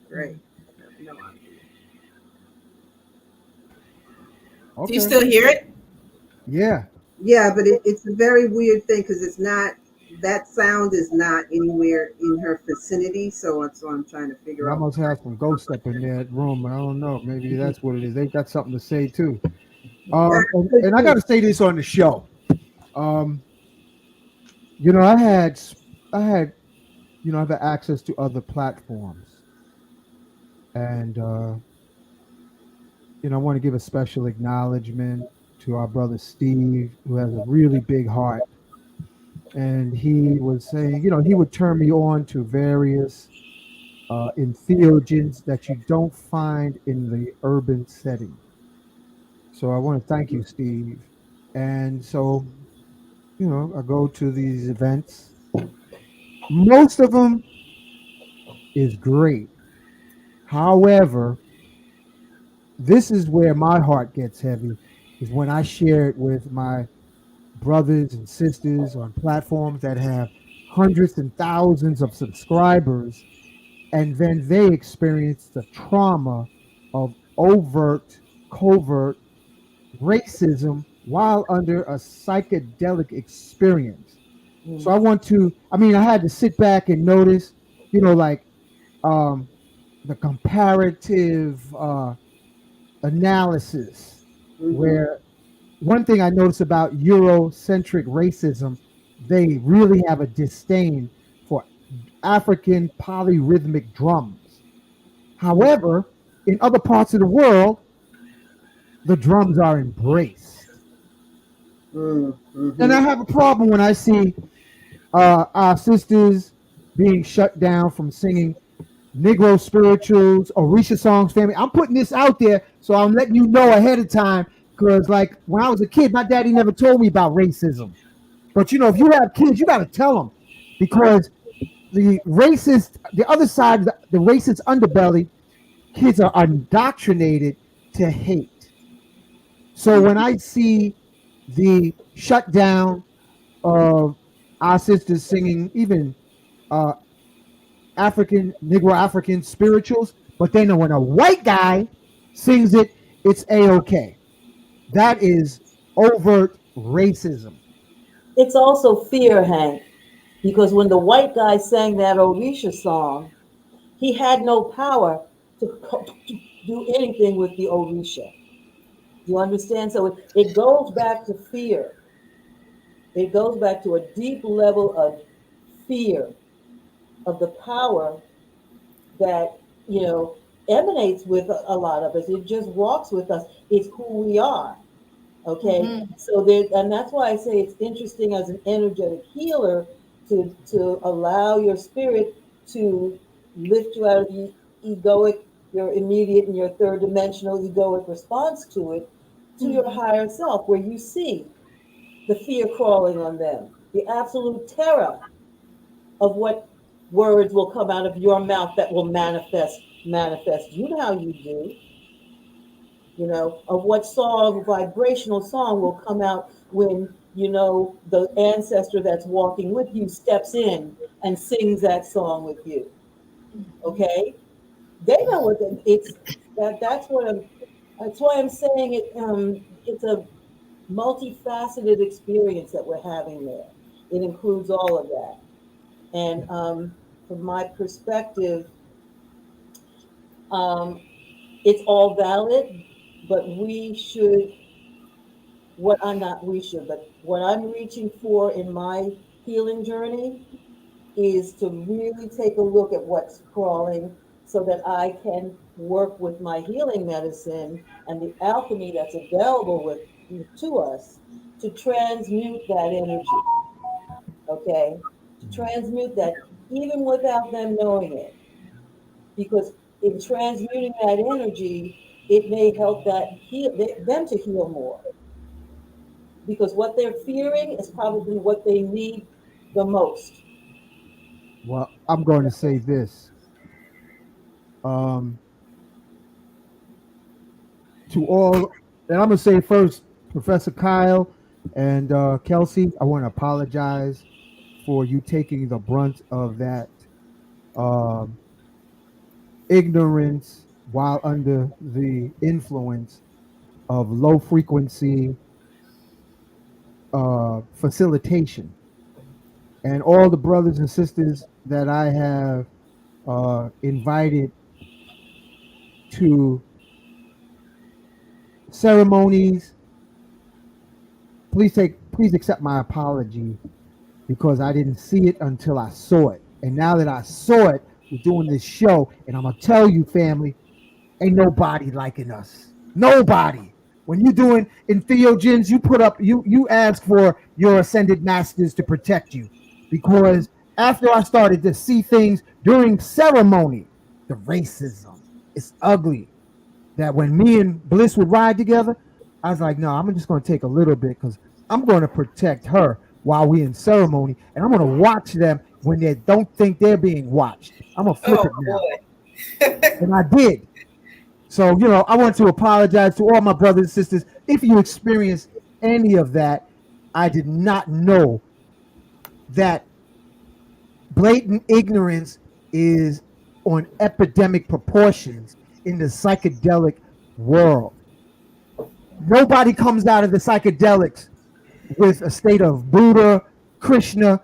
Speaker 5: great. I have no idea.
Speaker 8: Do you still hear it?
Speaker 1: Yeah.
Speaker 5: Yeah, but it's a very weird thing because it's not that sound is not anywhere in her vicinity. So that's what I'm trying to figure
Speaker 1: I
Speaker 5: out.
Speaker 1: must have some ghosts up in that room. I don't know. Maybe that's what it is. They got something to say too.
Speaker 5: That
Speaker 1: And
Speaker 5: could
Speaker 1: I got
Speaker 5: be.
Speaker 1: to say this on the show. Um, I had, I've had access to other platforms, and I want to give a special acknowledgement to our brother Steve, who has a really big heart, and he was saying, he would turn me on to various entheogens that you don't find in the urban setting. So I want to thank you, Steve. And so, I go to these events. Most of them is great. However, this is where my heart gets heavy, is when I share it with my brothers and sisters on platforms that have hundreds and thousands of subscribers, and then they experience the trauma of overt, covert racism while under a psychedelic experience. So
Speaker 6: mm,
Speaker 1: I had to sit back and notice, like um, the comparative analysis,
Speaker 5: Hmm.
Speaker 1: where one thing I noticed about Eurocentric racism, they really have a disdain for African polyrhythmic drums. However, in other parts of the world, the drums are embraced. And
Speaker 5: Mm-hmm.
Speaker 1: I have a problem when I see our sisters being shut down from singing Negro spirituals, Orisha songs, family. I'm putting this out there, so I'm letting you know ahead of time. Because, like, when I was a kid, my daddy never told me about racism. But, if you have kids, you got to tell them. Because the other side, the racist underbelly, kids are indoctrinated to hate. So when I see the shutdown of our sisters singing even uh, Negro African spirituals, but then when a white guy sings it, it's a-okay. That is overt racism.
Speaker 6: it's also fear, Hank, because when the white guy sang that Orisha song, he had no power to do anything with the Orisha. You understand? So it goes back to fear. It goes back to a deep level of fear of the power that, emanates with a lot of us. It just walks with us. It's who we are. Okay.
Speaker 8: Mm-hmm.
Speaker 6: So there, and that's why I say it's interesting as an energetic healer to allow your spirit to lift you out of the egoic your immediate and your third dimensional egoic response to it, to your higher self, where you see the fear crawling on them, the absolute terror of what words will come out of your mouth that will manifest. You know how you do, of what song, vibrational song will come out when, the ancestor that's walking with you steps in and sings that song with you. Okay? They know it's that's why I'm saying it. It's a multifaceted experience that we're having there. It includes all of that. And from my perspective, it's all valid, but what I'm reaching for in my healing journey is to really take a look at what's crawling so that I can work with my healing medicine and the alchemy that's available to us to transmute that energy. Okay? To transmute that even without them knowing it. Because in transmuting that energy, it may help them to heal more. Because what they're fearing is probably what they need the most.
Speaker 1: Well, I'm going to say this. To all, and I'm going to say first, Professor Kyle and Kelsey, I want to apologize for you taking the brunt of that um, ignorance while under the influence of low frequency facilitation. And all the brothers and sisters that I have invited to ceremonies, please accept my apology because I didn't see it until I saw it. And now that I saw it, we're doing this show, and I'm gonna tell you, family, ain't nobody liking us. Nobody. When you're doing entheogens, you ask for your ascended masters to protect you. Because after I started to see things during ceremony, the racism, it's ugly. That when me and Bliss would ride together, I was like, no, I'm just going to take a little bit because I'm going to protect her while we in ceremony, and I'm going to watch them when they don't think they're being watched. I'm going to flip it now. And I did. So, I want to apologize to all my brothers and sisters. If you experience any of that, I did not know that blatant ignorance is on epidemic proportions in the psychedelic world. Nobody comes out of the psychedelics with a state of Buddha, Krishna.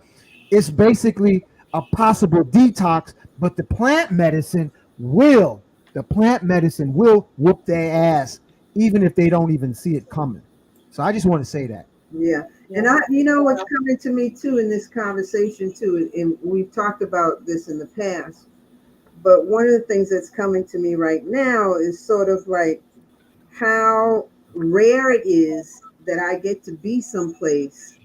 Speaker 1: It's basically a possible detox, but the plant medicine will whoop their ass even if they don't even see it coming. So I just want to say that.
Speaker 5: Yeah. And what's coming to me too in this conversation too, and we've talked about this in the past, but one of the things that's coming to me right now is sort of like how rare it is that I get to be someplace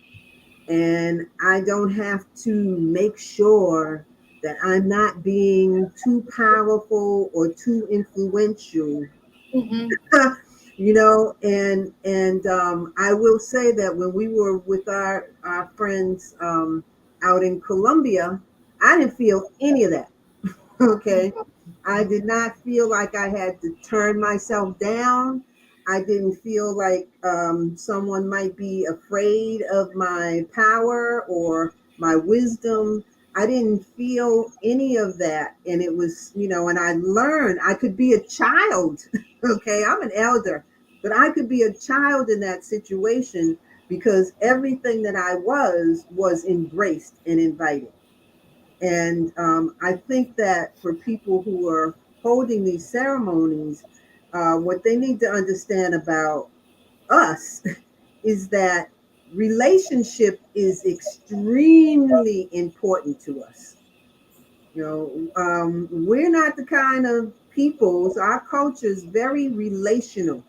Speaker 5: and I don't have to make sure that I'm not being too powerful or too influential. And I will say that when we were with our friends out in Colombia, I didn't feel any of that. Okay. I did not feel like I had to turn myself down. I didn't feel like someone might be afraid of my power or my wisdom. I didn't feel any of that. And it was, and I learned I could be a child. Okay. I'm an elder, but I could be a child in that situation because everything that I was embraced and invited. And I think that for people who are holding these ceremonies, what they need to understand about us is that relationship is extremely important to us. We're not the kind of people, so our culture is very relational.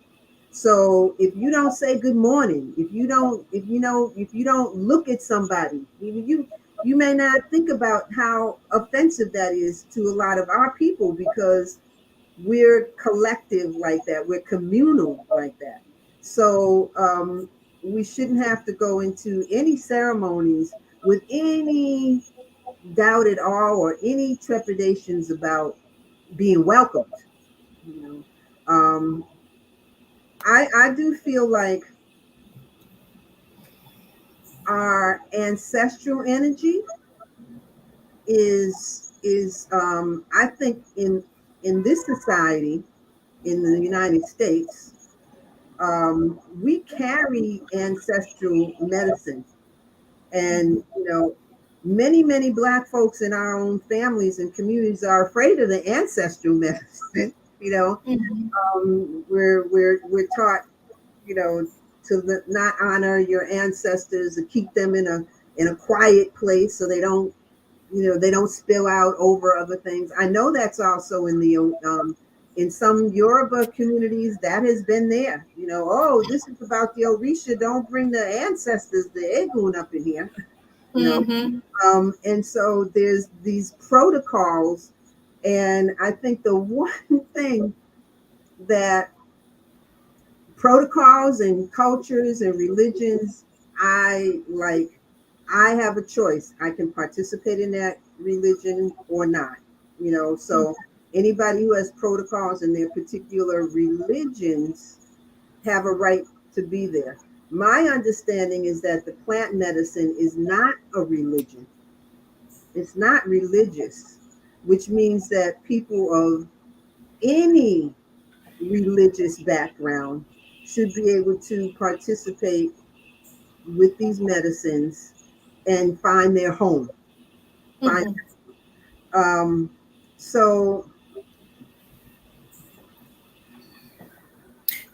Speaker 5: So if you don't say good morning, if you don't look at somebody, you may not think about how offensive that is to a lot of our people because we're collective like that. We're communal like that. So we shouldn't have to go into any ceremonies with any doubt at all or any trepidations about being welcomed. You know, I do feel like our ancestral energy is I think in this society in the United States, we carry ancestral medicine, and many Black folks in our own families and communities are afraid of the ancestral medicine.
Speaker 8: Mhm.
Speaker 5: We're taught, to not honor your ancestors, to keep them in a quiet place so they don't spill out over other things. I know that's also in some Yoruba communities that has been there. Oh, this is about the Orisha. Don't bring the ancestors, the Egun up in here. You know,
Speaker 8: Mhm.
Speaker 5: and so there's these protocols, and I think the one thing that protocols and cultures and religions, I have a choice. I can participate in that religion or not. So anybody who has protocols in their particular religions have a right to be there. My understanding is that the plant medicine is not a religion. It's not religious, which means that people of any religious background should be able to participate with these medicines and find their home. Find
Speaker 8: Mhm.
Speaker 5: um, so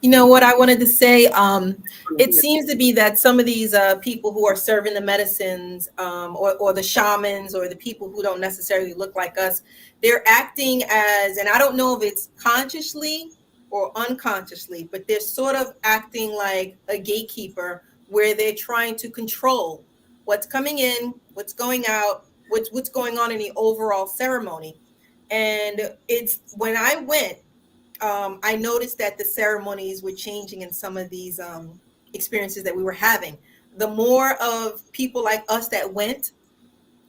Speaker 8: You know what I wanted to say? It
Speaker 5: yeah.
Speaker 8: seems to be that some of these people who are serving the medicines, or the shamans, or the people who don't necessarily look like us, they're acting as, and I don't know if it's consciously or unconsciously, but they're sort of acting like a gatekeeper where they're trying to control what's coming in, what's going out, what's going on in the overall ceremony. And it's when I went, I noticed that the ceremonies were changing in some of these experiences that we were having. The more of people like us that went,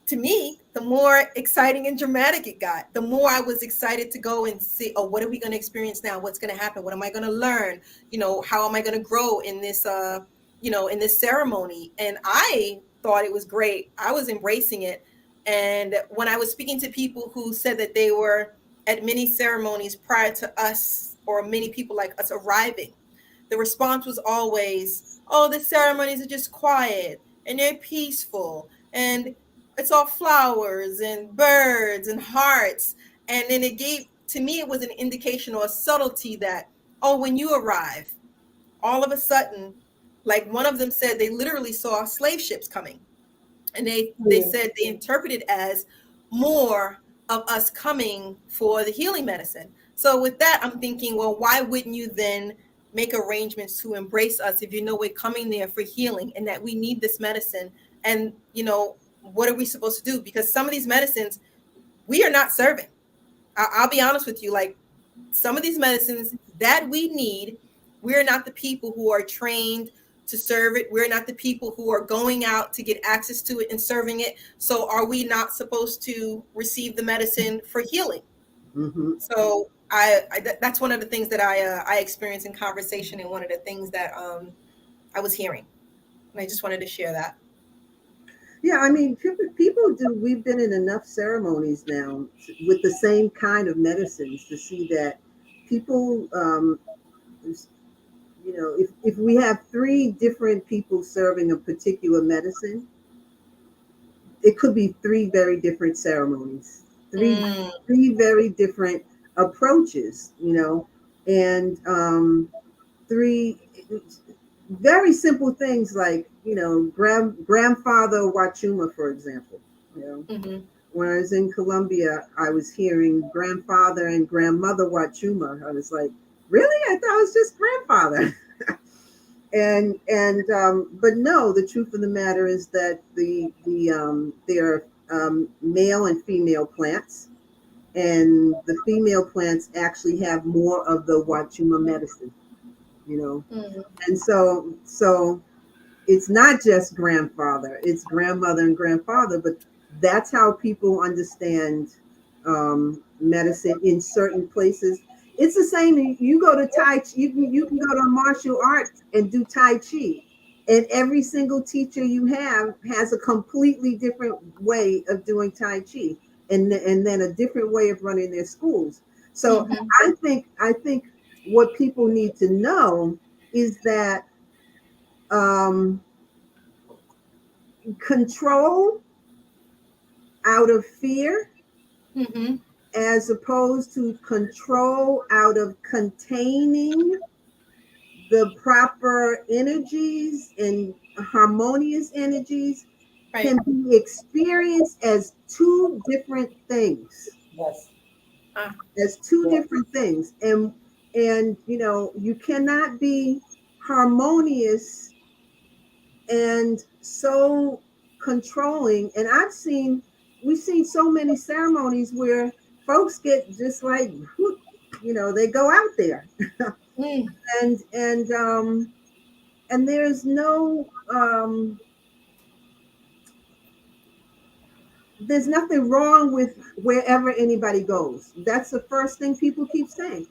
Speaker 8: to me, the more exciting and dramatic it got. The more I was excited to go and see, oh, what are we going to experience now? What's going to happen? What am I going to learn? How am I going to grow in this, in this ceremony? And I thought it was great. I was embracing it. And when I was speaking to people who said that they were at many ceremonies prior to us, or many people like us arriving, the response was always, oh, the ceremonies are just quiet and they're peaceful. And it's all flowers and birds and hearts. And then it gave, to me, it was an indication or a subtlety that, oh, when you arrive, all of a sudden, like one of them said, they literally saw slave ships coming. And they
Speaker 6: Yeah.
Speaker 8: said they interpreted as more of us coming for the healing medicine. So with that, I'm thinking, well, why wouldn't you then make arrangements to embrace us if you know we're coming there for healing and that we need this medicine? And what are we supposed to do? Because some of these medicines we are not serving. I'll be honest with you, like some of these medicines that we need, we're not the people who are trained to serve it. We're not the people who are going out to get access to it and serving it. So are we not supposed to receive the medicine for healing?
Speaker 5: Hmm.
Speaker 8: So that's one of the things that I experienced in conversation, and one of the things that I was hearing. And I just wanted to share that.
Speaker 5: Yeah, I mean, people do. We've been in enough ceremonies now with the same kind of medicines to see that people, if we have three different people serving a particular medicine, it could be three very different ceremonies, three
Speaker 8: Mm,
Speaker 5: three very different approaches, and three very simple things like grandfather Wachuma, for example. You know,
Speaker 8: hmm
Speaker 5: when I was in Colombia, I was hearing grandfather and grandmother Wachuma. I was like, really? I thought it was just grandfather. And but no, the truth of the matter is that there are male and female plants, and the female plants actually have more of the Wachuma medicine, you know.
Speaker 8: Mm.
Speaker 5: And so it's not just grandfather, it's grandmother and grandfather, but that's how people understand medicine in certain places. It's the same. You go to Tai Chi, you can go to martial arts and do Tai Chi. And every single teacher you have has a completely different way of doing Tai Chi, and then a different way of running their schools. So
Speaker 8: Mm-hmm.
Speaker 5: I think what people need to know is that um, control out of fear
Speaker 8: Mm-hmm.
Speaker 5: as opposed to control out of containing the proper energies and harmonious energies
Speaker 8: Right.
Speaker 5: can be experienced as two different things,
Speaker 6: Yes.
Speaker 8: Ah.
Speaker 5: as two
Speaker 6: Yes.
Speaker 5: different things. And you know, you cannot be harmonious and so controlling. And we've seen so many ceremonies where folks get just like, you know, they go out there
Speaker 8: Mm.
Speaker 5: and and there's no there's nothing wrong with wherever anybody goes. That's the first thing people keep saying.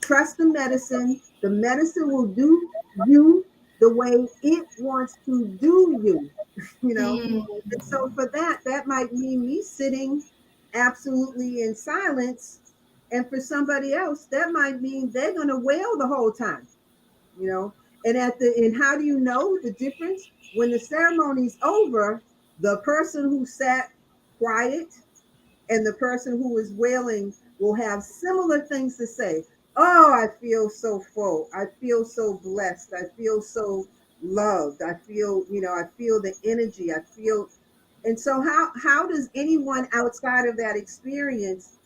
Speaker 5: Trust the medicine. The medicine will do you the way it wants to do you, you know.
Speaker 8: Mm.
Speaker 5: And so for that, that might mean me sitting absolutely in silence. And for somebody else, that might mean they're gonna wail the whole time, you know. And how do you know the difference? When the ceremony's over, the person who sat quiet and the person who is wailing will have similar things to say. Oh, I feel so full. I feel so blessed. I feel so loved. I feel, you know, I feel the energy. I feel. And so how does anyone outside of that experience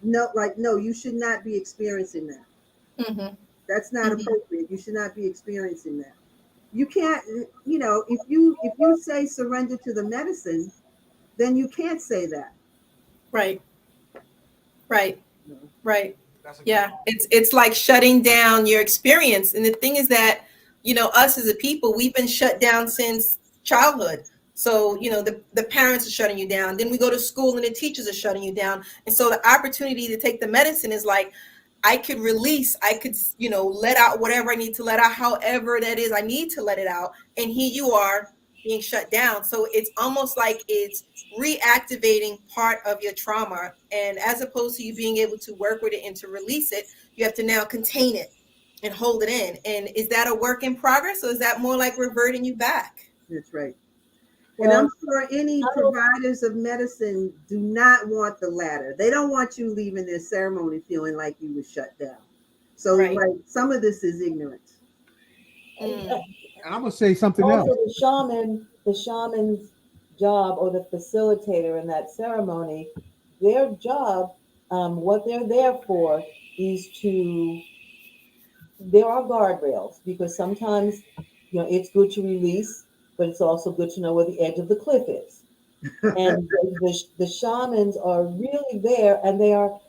Speaker 5: know, like, no, you should not be experiencing that.
Speaker 8: Mm-hmm.
Speaker 5: That's not
Speaker 8: Mm-hmm.
Speaker 5: appropriate. You should not be experiencing that. You can't, you know, if you say surrender to the medicine, then you can't say that.
Speaker 8: Right. Right.
Speaker 5: You know?
Speaker 8: Right.
Speaker 2: That's a good
Speaker 8: Yeah. It's like shutting down your experience. And the thing is that, us as a people, we've been shut down since childhood. So, the parents are shutting you down. Then we go to school and the teachers are shutting you down. And so the opportunity to take the medicine is like, I could release, I could, let out whatever I need to let out, however that is, I need to let it out. And here you are being shut down. So it's almost like it's reactivating part of your trauma. And as opposed to you being able to work with it and to release it, you have to now contain it and hold it in. And is that a work in progress, or is that more like reverting you back?
Speaker 5: That's right. And I'm
Speaker 6: Well,
Speaker 5: sure any
Speaker 6: I don't,
Speaker 5: providers of medicine do not want the latter. They don't want you leaving their ceremony feeling like you were shut down. So,
Speaker 8: Right.
Speaker 5: like, some of this is ignorance.
Speaker 8: Mm.
Speaker 1: And I'm gonna say something
Speaker 6: also
Speaker 1: else.
Speaker 6: the shaman's job, or the facilitator in that ceremony, their job, what they're there for is to, there are guardrails, because sometimes, it's good to release, but it's also good to know where the edge of the cliff is. And the shamans are really there, and they are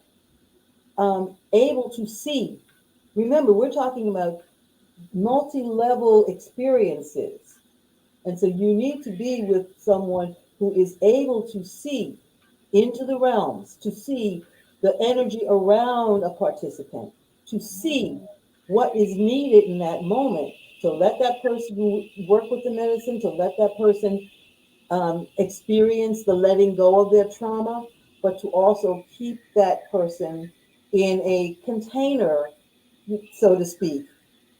Speaker 6: able to see. Remember, we're talking about multi-level experiences. And so you need to be with someone who is able to see into the realms, to see the energy around a participant, to see what is needed in that moment, to let that person work with the medicine, to let that person experience the letting go of their trauma, but to also keep that person in a container, so to speak,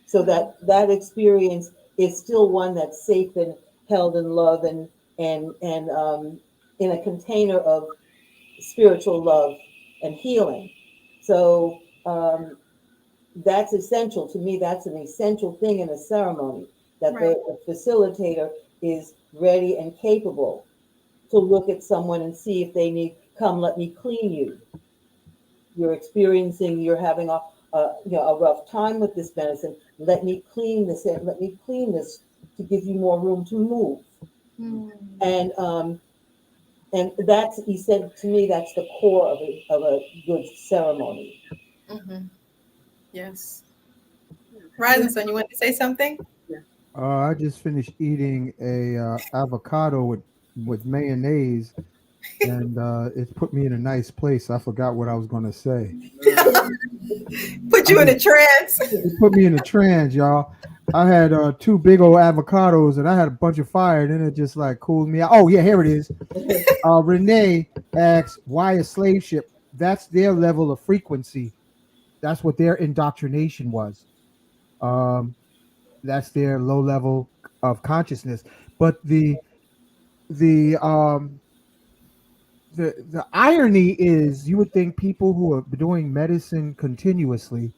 Speaker 6: so that that experience is still one that's safe and held in love, and in a container of spiritual love and healing. So that's essential to me. That's an essential thing in a ceremony, that
Speaker 8: Right.
Speaker 6: the facilitator is ready and capable to look at someone and see if they need, come, let me clean you. You're experiencing, you're having a rough time with this medicine. Let me clean this. Let me clean this to give you more room to move.
Speaker 8: Mm.
Speaker 6: And And that's, he said to me, that's the core of a good ceremony.
Speaker 8: Mm-hmm. Yes. Rising Sun, you want to say something?
Speaker 1: I just finished eating a avocado with mayonnaise, and it put me in a nice place. I forgot what I was going to say.
Speaker 8: Put
Speaker 1: I
Speaker 8: you in
Speaker 1: just,
Speaker 8: a trance.
Speaker 1: it put me in a trance, y'all. I had two big old avocados, and I had a bunch of fire, and then it just like cooled me out. Oh yeah, here it is. Renee asks, "Why a slave ship?" That's their level of frequency. That's what their indoctrination was. Um, that's their low level of consciousness. But the um the irony is, you would think people who are doing medicine continuously,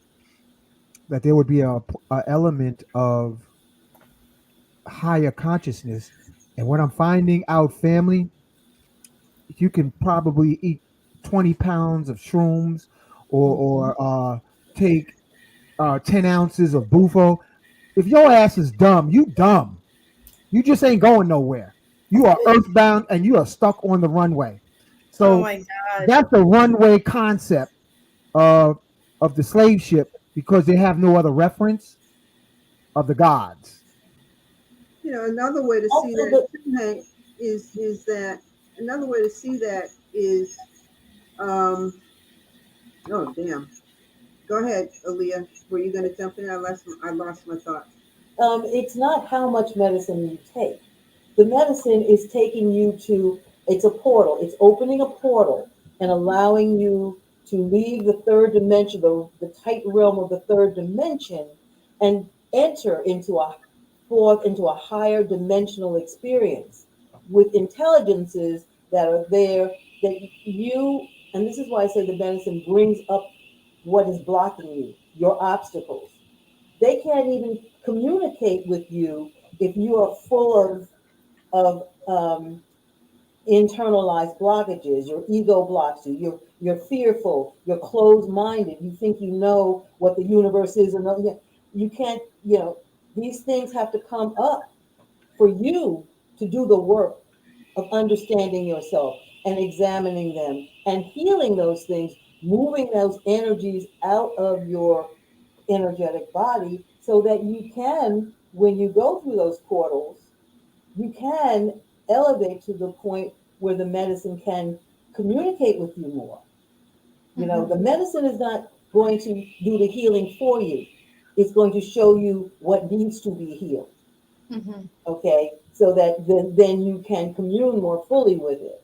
Speaker 1: that there would be a element of higher consciousness. And what I'm finding out, family, you can probably eat 20 pounds of shrooms, or take 10 ounces of bufo. If your ass is dumb, you dumb. You just ain't going nowhere. You are earthbound and you are stuck on the runway.
Speaker 8: Oh
Speaker 1: So
Speaker 8: my God.
Speaker 1: that's the runway concept of the slave ship, because they have no other reference of the gods.
Speaker 5: Another way to see
Speaker 6: Also,
Speaker 5: that too, Hank, is that another way to see that is, um, oh damn. Go ahead, Aaliyah. Were you going to jump in? I lost my thought.
Speaker 6: it's not how much medicine you take. The medicine is taking you to, it's a portal. It's opening a portal and allowing you to leave the third dimension, the tight realm of the third dimension, and enter into a higher dimensional experience with intelligences that are there, that you, and this is why I say the medicine brings up what is blocking you, your obstacles. They can't even communicate with you if you are full of internalized blockages. Your ego blocks you. You're fearful. You're closed-minded. You think you know what the universe is, and you can't. These things have to come up for you to do the work of understanding yourself and examining them and healing those things, moving those energies out of your energetic body, so that you can, when you go through those portals, you can elevate to the point where the medicine can communicate with you more. The medicine is not going to do the healing for you. It's going to show you what needs to be healed.
Speaker 8: Mm-hmm.
Speaker 6: Okay, so that then you can commune more fully with it.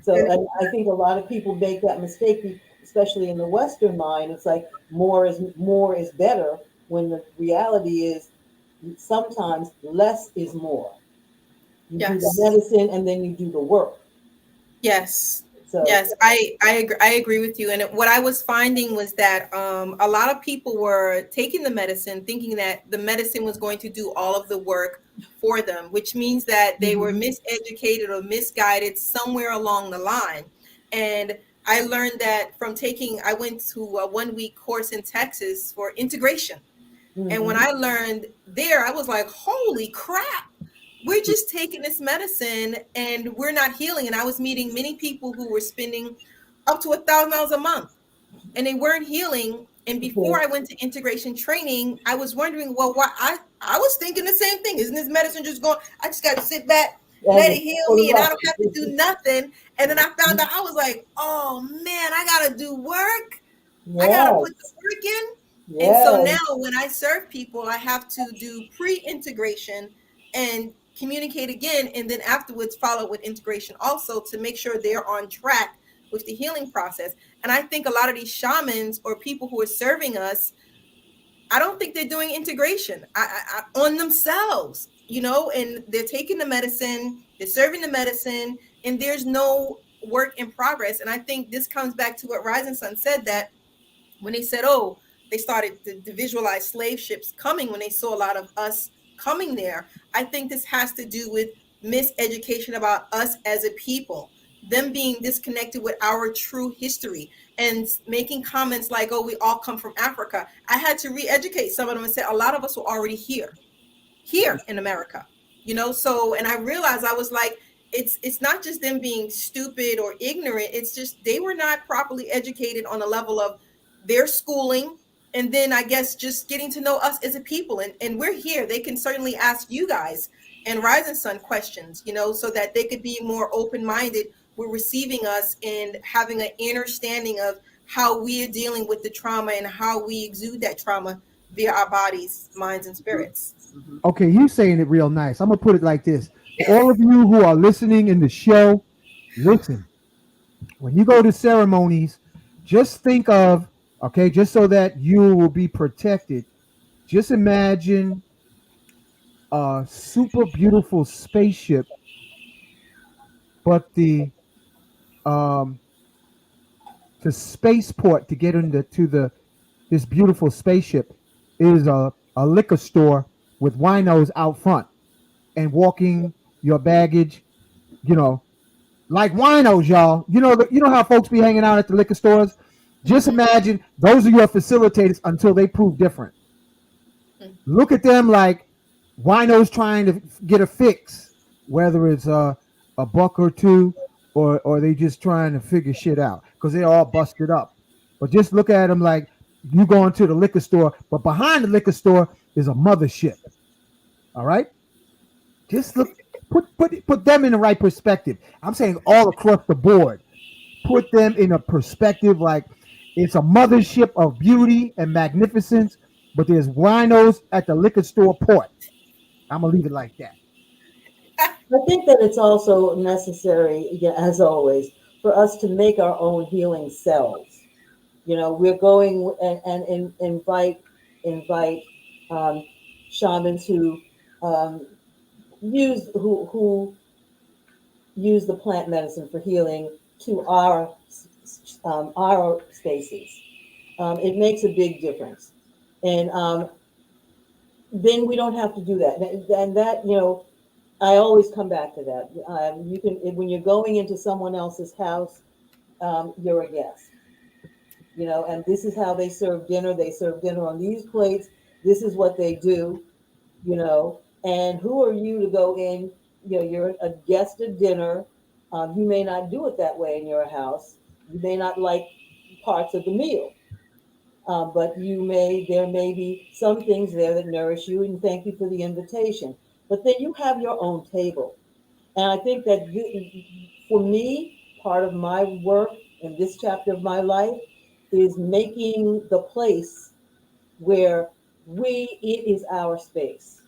Speaker 6: So
Speaker 5: And
Speaker 6: I think a lot of people make that mistake, especially in the Western mind. It's like more is better, when the reality is sometimes less is more. You do the
Speaker 8: Yes.
Speaker 6: medicine and then you do the work.
Speaker 8: Yes.
Speaker 6: So
Speaker 8: Yes, I agree with you. And what I was finding was that a lot of people were taking the medicine thinking that the medicine was going to do all of the work for them, which means that they were miseducated or misguided somewhere along the line. And I learned that I went to a 1 week course in Texas for integration. And when I learned there, I was like, holy crap, we're just taking this medicine and we're not healing. And I was meeting many people who were spending up to $1,000 a month and they weren't healing. And before I went to integration training, I was wondering, well, why I was thinking the same thing. Isn't this medicine just going, I just got to sit back, let it heal me, and I don't have to do nothing. And then I found out, I was like, oh man, I got to do work. I got to put the work in. And so now when I serve people, I have to do pre-integration and communicate again, and then afterwards follow with integration also, to make sure they're on track with the healing process. And I think a lot of these shamans or people who are serving us, I don't think they're doing integration on themselves, and they're taking the medicine, they're serving the medicine, and there's no work in progress. And I think this comes back to what Rising Sun said, that when they said, oh, they started to visualize slave ships coming when they saw a lot of us coming there. I think this has to do with miseducation about us as a people, them being disconnected with our true history and making comments like, oh, we all come from Africa. I had to re-educate some of them and say, a lot of us were already here in America, so, and I realized, I was like, it's not just them being stupid or ignorant. It's just they were not properly educated on the level of their schooling, and then I guess just getting to know us as a people. And we're here. They can certainly ask you guys and Rise and Sun questions, so that they could be more open-minded with receiving us and having an understanding of how we are dealing with the trauma and how we exude that trauma via our bodies, minds, and spirits.
Speaker 1: Okay, you saying it real nice. I'm gonna put it like this: for all of you who are listening in the show, listen. When you go to ceremonies, just think of, okay, just so that you will be protected. Just imagine a super beautiful spaceship, but um the spaceport to get into this beautiful spaceship is a liquor store with winos out front and walking your baggage, you know, like winos, y'all. You know how folks be hanging out at the liquor stores. Just imagine those are your facilitators until they prove different. Look at them like winos trying to get a fix, whether it's a buck or two, or they just trying to figure shit out because they're all busted up. But just look at them like you going to the liquor store, but behind the liquor store is a mothership. All right, just look, put them in the right perspective. I'm saying all across the board, put them in a perspective like it's a mothership of beauty and magnificence, but there's winos at the liquor store port. I'm gonna leave it like that.
Speaker 6: I think that it's also necessary, yeah, as always, for us to make our own healing selves. We're going and invite um, shamans um, who use the plant medicine for healing to our spaces. It makes a big difference, and then we don't have to do that. And that, I always come back to that. You can, when you're going into someone else's house, you're a guest, and this is how they serve dinner. They serve dinner on these plates. This is what they do, and who are you to go in? You're a guest at dinner. You may not do it that way in your house. You may not like parts of the meal. But there may be some things there that nourish you, and thank you for the invitation. But then you have your own table. And I think that for me, part of my work in this chapter of my life is making the place where it is our space.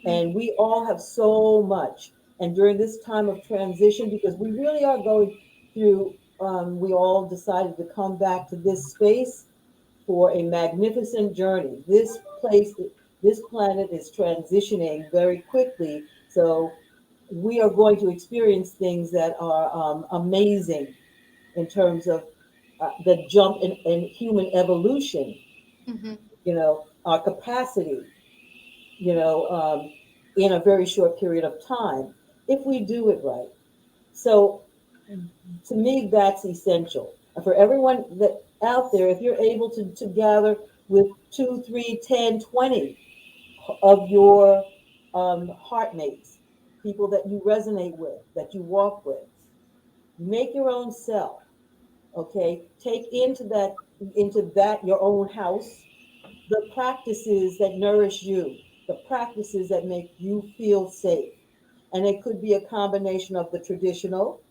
Speaker 6: And we all have so much. And during this time of transition, because we really are going through, we all decided to come back to this space for a magnificent journey. This planet is transitioning very quickly. So we are going to experience things that are amazing in terms of the jump in human evolution, our capacity, in a very short period of time, if we do it right. So to me, that's essential. And for everyone that out there, if you're able to gather with 2, 3, 10, 20 of your heart mates, people that you resonate with, that you walk with, make your own self. Okay, take into that your own house the practices that nourish you, the practices that make you feel safe. And it could be a combination of the traditional,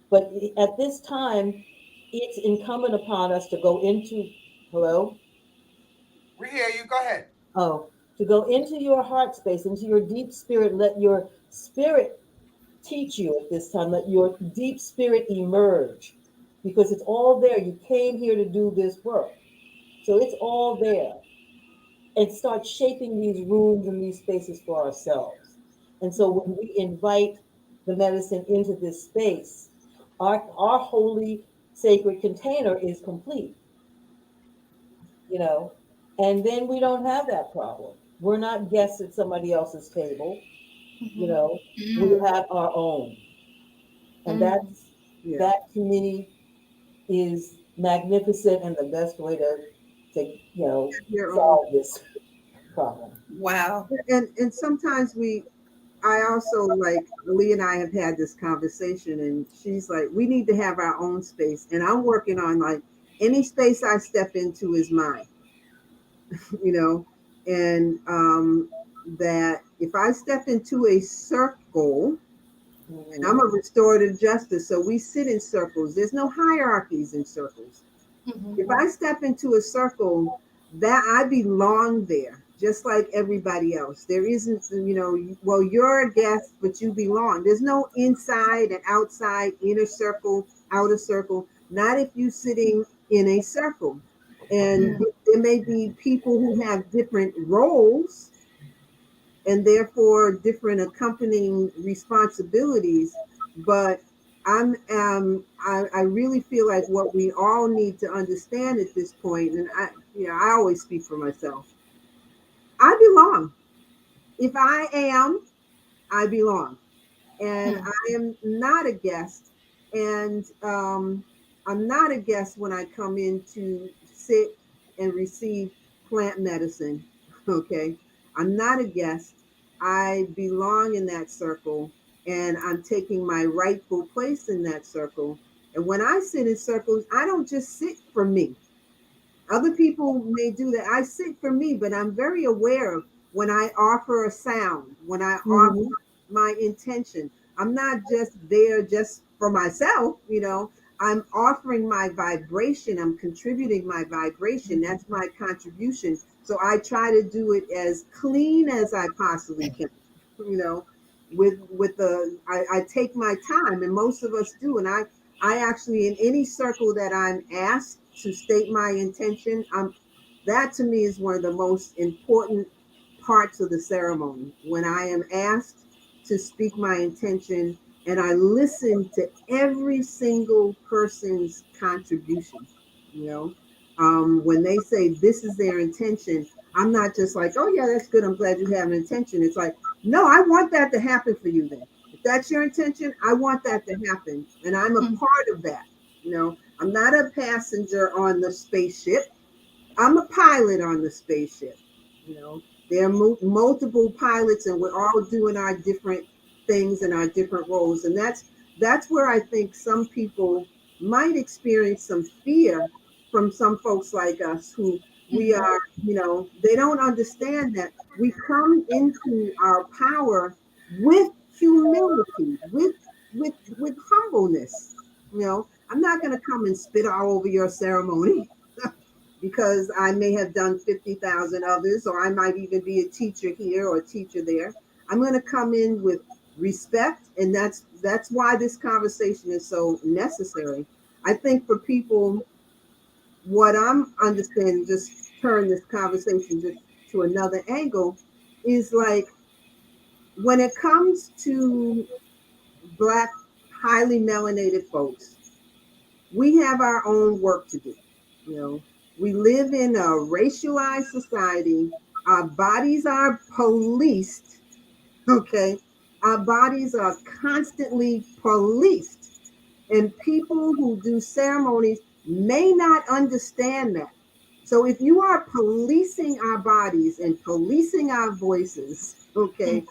Speaker 6: but at this time, it's incumbent upon us to go into, hello?
Speaker 9: We hear you. Go ahead.
Speaker 6: Oh, to go into your heart space, into your deep spirit. Let your spirit teach you at this time. Let your deep spirit emerge, because it's all there. You came here to do this work. So it's all there. And start shaping these rooms and these spaces for ourselves. And so when we invite the medicine into this space, our holy sacred container is complete, and then we don't have that problem. We're not guests at somebody else's table, we have our own. And that to me is magnificent and the best way to solve this problem.
Speaker 8: Wow.
Speaker 5: And sometimes I also like Lee and I have had this conversation, and she's like, we need to have our own space. And I'm working on like any space I step into is mine, you know, and that if I step into a circle, and I'm a restorative justice, so we sit in circles. There's no hierarchies in circles. If I step into a circle, that I belong there, just like everybody else. There isn't, well, you're a guest, but you belong. There's no inside and outside, inner circle, outer circle. Not if you're sitting in a circle. And there may be people who have different roles and therefore different accompanying responsibilities. But I really feel like what we all need to understand at this point, and I always speak for myself. I belong. If I am, I belong, and I am not a guest. And I'm not a guest when I come in to sit and receive plant medicine. Okay, I'm not a guest. I belong in that circle, and I'm taking my rightful place in that circle. And when I sit in circles, I don't just sit for me. Other people may do that. I sit for me, but I'm very aware of when I offer a sound, when I offer my intention. I'm not just there just for myself. I'm offering my vibration. I'm contributing my vibration. That's my contribution. So I try to do it as clean as I possibly can. You know, with I take my time, and most of us do. And I actually, in any circle that I'm asked to state my intention, that to me is one of the most important parts of the ceremony. When I am asked to speak my intention, and I listen to every single person's contribution, you know, when they say this is their intention, I'm not just like, oh yeah, that's good, I'm glad you have an intention. It's like, no, I want that to happen for you then. If that's your intention, I want that to happen. And I'm a part of that. I'm not a passenger on the spaceship. I'm a pilot on the spaceship. You know, there are multiple pilots, and we're all doing our different things and our different roles. And that's where I think some people might experience some fear from some folks like us who we are, they don't understand that we come into our power with humility, with humbleness. I'm not going to come and spit all over your ceremony because I may have done 50,000 others, or I might even be a teacher here or a teacher there. I'm going to come in with respect, and that's why this conversation is so necessary. I think for people, what I'm understanding, just turn this conversation just to another angle, is like when it comes to Black, highly melanated folks, we have our own work to do. You know, we live in a racialized society. Our bodies are policed. Okay. Our bodies are constantly policed. And people who do ceremonies may not understand that. So if you are policing our bodies and policing our voices, okay,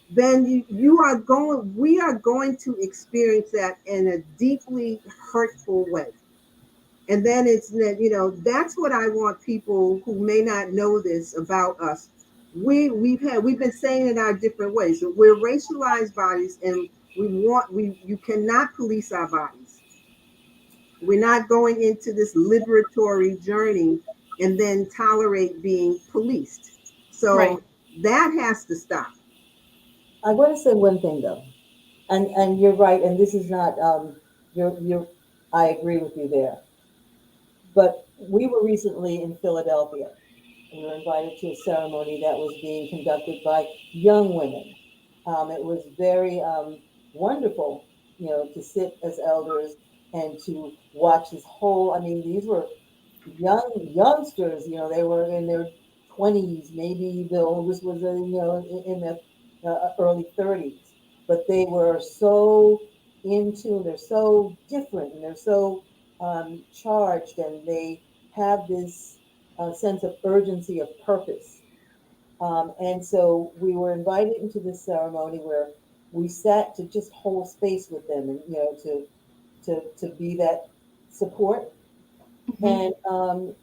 Speaker 5: then we are going to experience that in a deeply hurtful way. And then that's what I want people who may not know this about us. We've been saying in our different ways. So we're racialized bodies, and you cannot police our bodies. We're not going into this liberatory journey and then tolerate being policed. So that has to stop.
Speaker 6: I want to say one thing though, and you're right, and this is not you're I agree with you there. But we were recently in Philadelphia. We were invited to a ceremony that was being conducted by young women. It was very wonderful, to sit as elders and to watch this whole. I mean, these were youngsters. They were in their 20s, maybe the oldest was in their early 30s. But they were so in tune. They're so different, and they're so charged, and they have this sense of urgency, of purpose. And so we were invited into this ceremony where we sat to just hold space with them, and to be that support. And a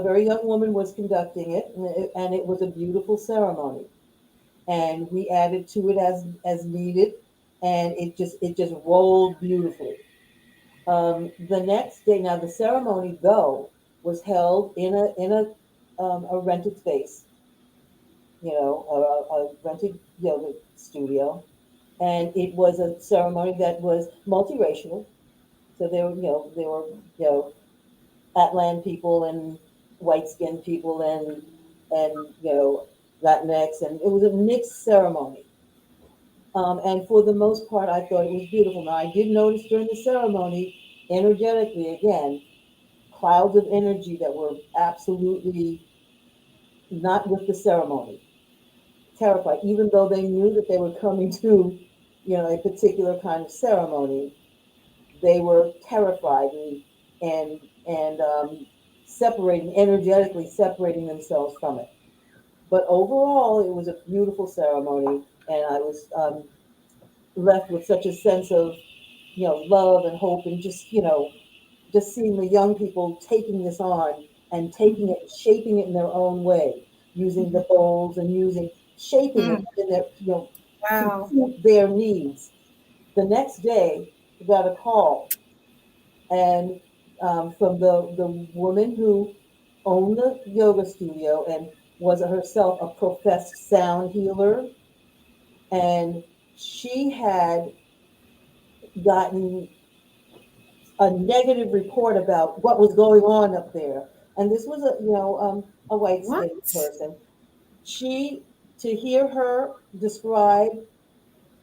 Speaker 6: very young woman was conducting it, and it was a beautiful ceremony. And we added to it as needed, and it just rolled beautifully. The next day, now the ceremony though was held in a rented space, a rented yoga studio, and it was a ceremony that was multiracial. So there were Atlan people and white skinned people and Latinx, and it was a mixed ceremony. And for the most part, I thought it was beautiful. Now, I did notice during the ceremony, energetically, again, clouds of energy that were absolutely not with the ceremony, terrified, even though they knew that they were coming to, a particular kind of ceremony. They were terrified and separating themselves from it. But overall, it was a beautiful ceremony, and I was left with such a sense of love and hope, and just seeing the young people taking this on and taking it, shaping it in their own way, using the bowls and shaping it in their to suit their needs. The next day, we got a call, and from the woman who owned the yoga studio and was herself a professed sound healer, and she had gotten a negative report about what was going on up there. And this was a white skinned person. To hear her describe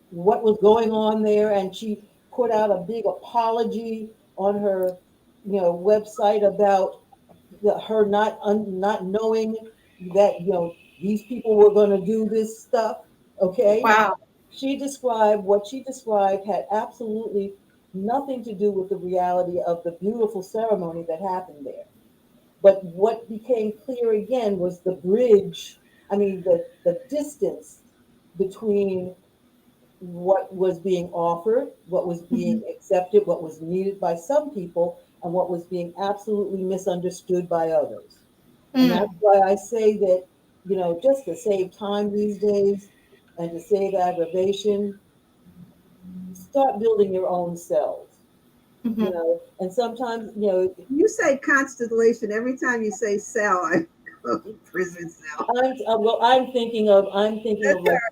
Speaker 6: what was going on there, and she put out a big apology on her website about her not knowing that these people were going to do this stuff. Okay.
Speaker 8: Wow.
Speaker 6: What she described had absolutely nothing to do with the reality of the beautiful ceremony that happened there. But what became clear again was the bridge, the distance between what was being offered, what was being accepted, what was needed by some people, and what was being absolutely misunderstood by others. And that's why I say that, just to save time these days and to save aggravation, start building your own cells. And sometimes,
Speaker 5: You say constellation every time you say cell. I go to prison cell.
Speaker 6: I'm thinking of like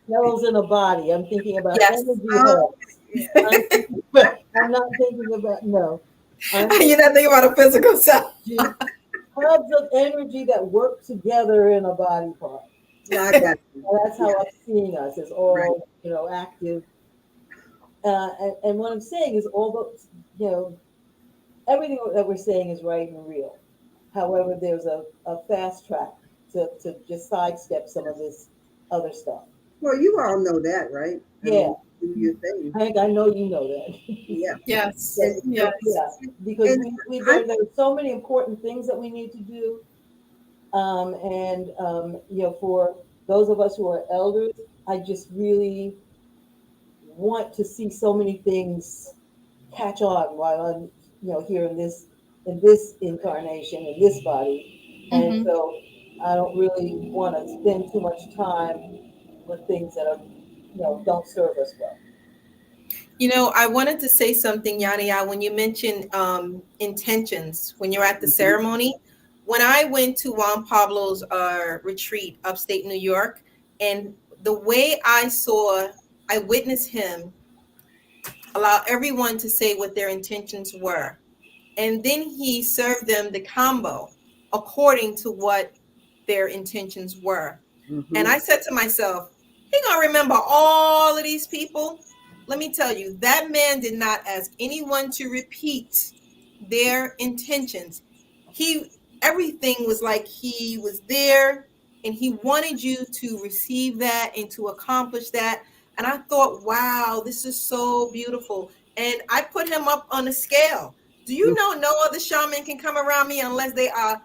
Speaker 6: cells in a body. I'm thinking about energy hubs.
Speaker 5: Yeah.
Speaker 6: I'm not thinking about
Speaker 8: You're not thinking about a physical cell.
Speaker 6: Hubs of energy that work together in a body part.
Speaker 5: Yeah, I got you.
Speaker 6: That's how I'm seeing us as all active. And what I'm saying is, although everything that we're saying is right and real. However, there's a fast track to just sidestep some of this other stuff.
Speaker 5: Well, you all know that, right?
Speaker 6: Yeah.
Speaker 5: Do your thing.
Speaker 6: I know you know that.
Speaker 5: Yeah.
Speaker 8: Yes.
Speaker 6: Yeah. Because there are so many important things that we need to do. For those of us who are elders, I just really want to see so many things catch on while I'm, here in this incarnation, in this body. And so I don't really want to spend too much time with things that are, don't serve us well.
Speaker 8: I wanted to say something, Yania, when you mentioned intentions, when you're at the ceremony. When I went to Juan Pablo's retreat, upstate New York, and the way I witnessed him allow everyone to say what their intentions were. And then he served them the combo according to what their intentions were. And I said to myself, he gonna remember all of these people? Let me tell you, that man did not ask anyone to repeat their intentions. Everything was like he was there and he wanted you to receive that and to accomplish that. And I thought, wow, this is so beautiful. And I put him up on a scale. Do you know no other shaman can come around me unless they are